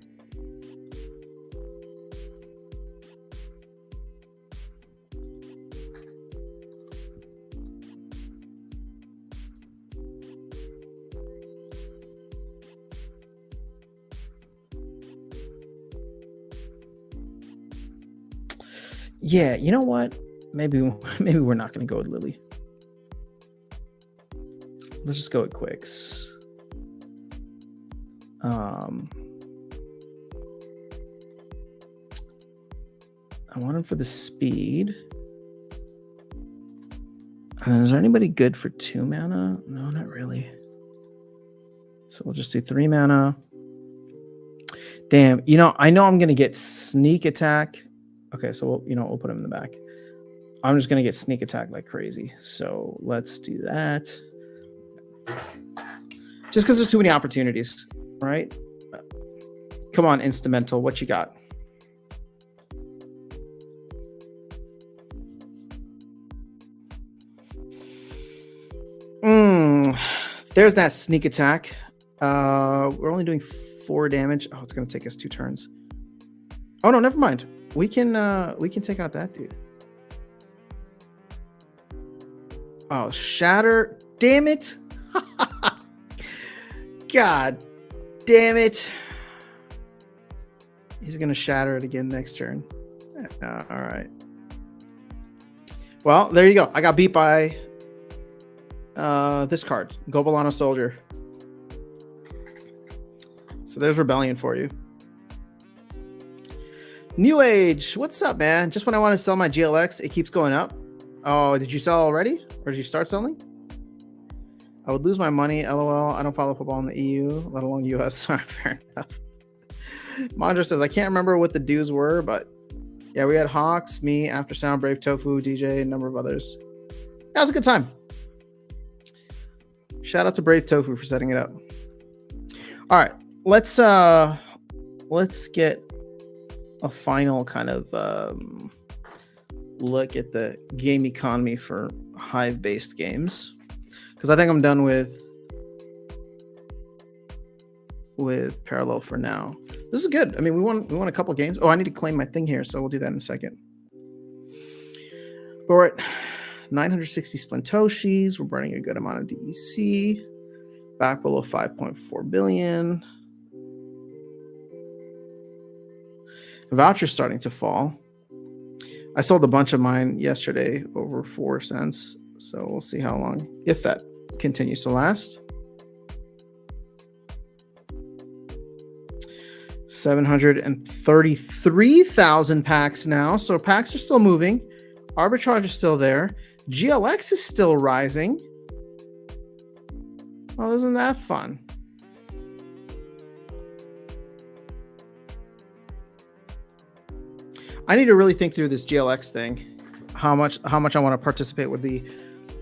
Yeah, you know what? Maybe we're not going to go with Lily. Let's just go with Quicks. I want him for the speed. Is there anybody good for 2 mana? No, not really. So we'll just do 3 mana. Damn, I know I'm gonna get sneak attack. Okay, so we'll put him in the back. I'm just gonna get sneak attack like crazy. So let's do that. Just because there's too many opportunities, right? Come on, Instrumental, what you got? There's that sneak attack. We're only doing 4 damage. Oh, it's gonna take us 2 turns. Oh no, never mind. We can take out that dude. Oh, shatter. Damn it. God damn it. He's gonna shatter it again next turn. All right. Well, there you go. I got beat by this card, Gobolano Soldier. So there's Rebellion for you. New Age, what's up, man? Just when I want to sell my GLX, it keeps going up. Oh, did you sell already? Or did you start selling? I would lose my money, LOL. I don't follow football in the EU, let alone US. Fair enough. Mondra says, I can't remember what the dues were, but yeah, we had Hawks, me, After Sound, Brave Tofu, DJ, a number of others. That was a good time. Shout out to Brave Tofu for setting it up. All right, let's get a final kind of look at the game economy for Hive-based games, because I think I'm done with Parallel for now. This is good. I mean, we won a couple games. Oh, I need to claim my thing here, so we'll do that in a second. But we're at 960 Splintoshis. We're burning a good amount of DEC. Back below 5.4 billion. Voucher's starting to fall. I sold a bunch of mine yesterday over 4 cents. So we'll see how long, if that continues to last. 733,000 packs now. So packs are still moving. Arbitrage is still there. GLX is still rising. Well, isn't that fun? I need to really think through this GLX thing. How much I want to participate with the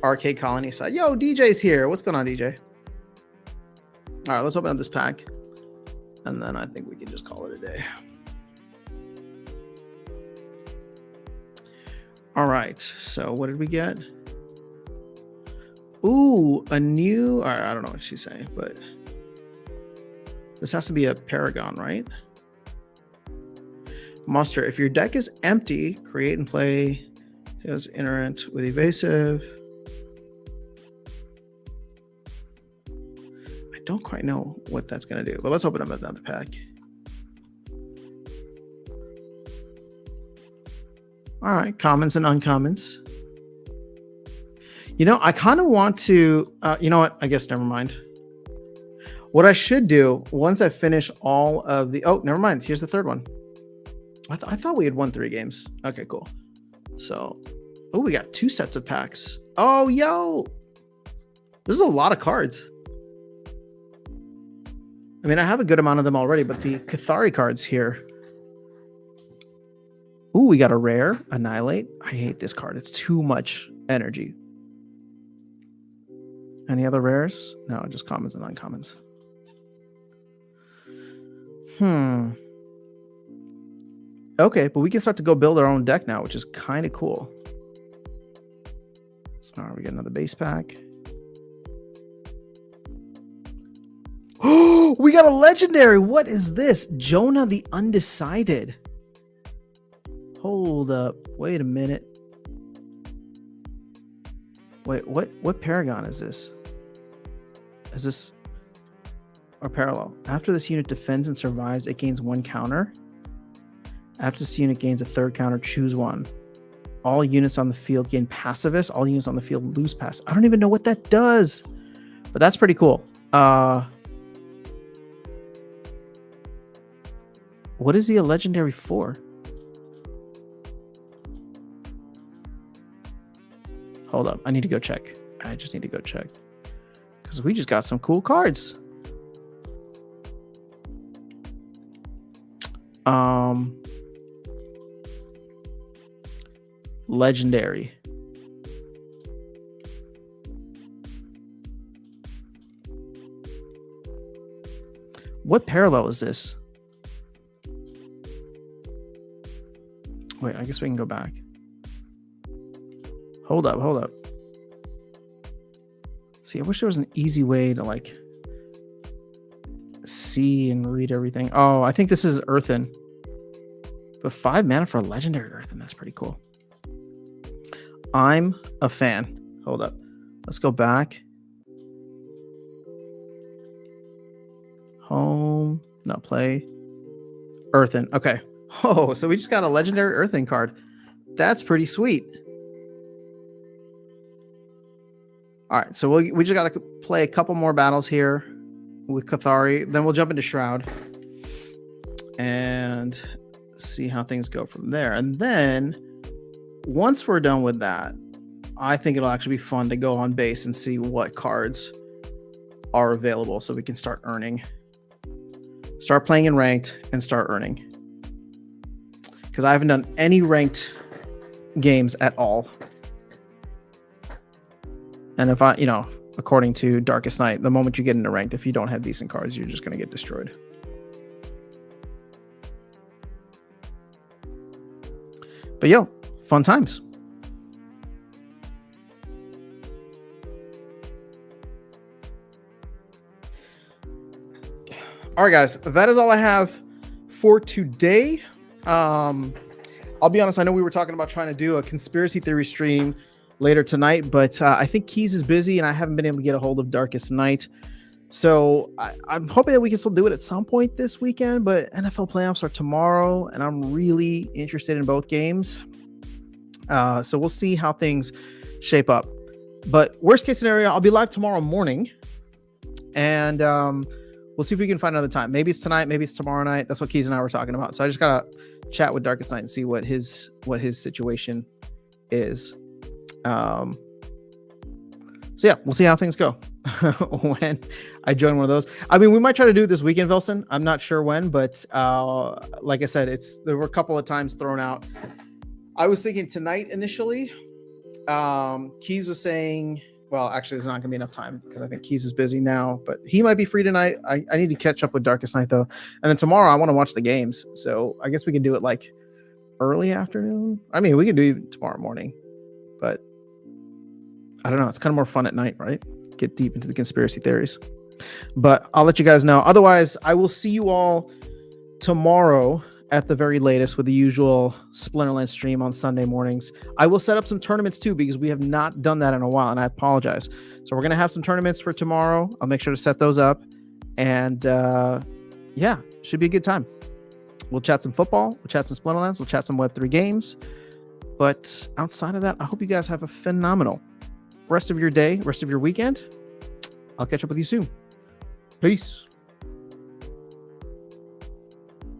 arcade colony side. Yo, DJ's here. What's going on, DJ? All right, let's open up this pack. And then I think we can just call it a day. All right, so what did we get? Ooh, a new, I don't know what she's saying, but this has to be a Paragon, right? Muster, if your deck is empty, create and play as Iterant with Evasive. I don't quite know what that's going to do, but let's open up another pack. All right, commons and uncommons. You know, I kind of want to, you know what? I guess never mind. What I should do once I finish all of the, oh, never mind. Here's the third one. I thought we had won 3 games. Okay, cool. So, oh, we got 2 sets of packs. Oh, yo. This is a lot of cards. I mean, I have a good amount of them already, but the Cathari cards here. Ooh, we got a rare, Annihilate. I hate this card. It's too much energy. Any other rares? No, just commons and uncommons. Okay, but we can start to go build our own deck now, which is kind of cool. All right, we got another base pack. Oh, we got a legendary. What is this? Jonah the Undecided. Hold up. Wait a minute. Wait, what Paragon is this? Is this or Parallel? After this unit defends and survives, it gains 1 counter. After this unit gains a 3rd counter, choose 1. All units on the field gain Pacifist. All units on the field lose pass. I don't even know what that does, but that's pretty cool. What is he a legendary for? Hold up. I need to go check. I just need to go check. Because we just got some cool cards. Legendary. What Parallel is this? Wait, I guess we can go back. Hold up. See, I wish there was an easy way to like see and read everything. Oh, I think this is Earthen. But 5 mana for a legendary Earthen. That's pretty cool. I'm a fan. Hold up. Let's go back. Home. No, play. Earthen. Okay. Oh, so we just got a legendary Earthen card. That's pretty sweet. All right, so we just got to play a couple more battles here with Cathari. Then we'll jump into Shroud and see how things go from there. And then once we're done with that, I think it'll actually be fun to go on base and see what cards are available so we can start earning. Start playing in ranked and start earning. Because I haven't done any ranked games at all. And if I, according to Darkest Night, the moment you get into ranked, if you don't have decent cards, you're just going to get destroyed. But yo, fun times. All right, guys, that is all I have for today. I'll be honest, I know we were talking about trying to do a conspiracy theory stream later tonight, but I think Keys is busy and I haven't been able to get a hold of Darkest Night. So I'm hoping that we can still do it at some point this weekend, but NFL playoffs are tomorrow and I'm really interested in both games. So we'll see how things shape up. But worst case scenario, I'll be live tomorrow morning and we'll see if we can find another time. Maybe it's tonight, maybe it's tomorrow night. That's what Keys and I were talking about. So I just gotta chat with Darkest Night and see what his situation is. So yeah, we'll see how things go when I join one of those. I mean, we might try to do it this weekend, Vilson. I'm not sure when, but like I said, there were a couple of times thrown out. I was thinking tonight initially. Keys was saying, well, actually, there's not going to be enough time because I think Keys is busy now, but he might be free tonight. I need to catch up with Darkest Night though. And then tomorrow I want to watch the games. So I guess we can do it like early afternoon. I mean, we can do it tomorrow morning, but I don't know. It's kind of more fun at night, right? Get deep into the conspiracy theories, but I'll let you guys know. Otherwise, I will see you all tomorrow at the very latest with the usual Splinterland stream on Sunday mornings. I will set up some tournaments too because we have not done that in a while and I apologize. So we're going to have some tournaments for tomorrow. I'll make sure to set those up and yeah, should be a good time. We'll chat some football, we'll chat some Splinterlands, we'll chat some Web3 games. But outside of that, I hope you guys have a phenomenal rest of your day, rest of your weekend. I'll catch up with you soon. Peace.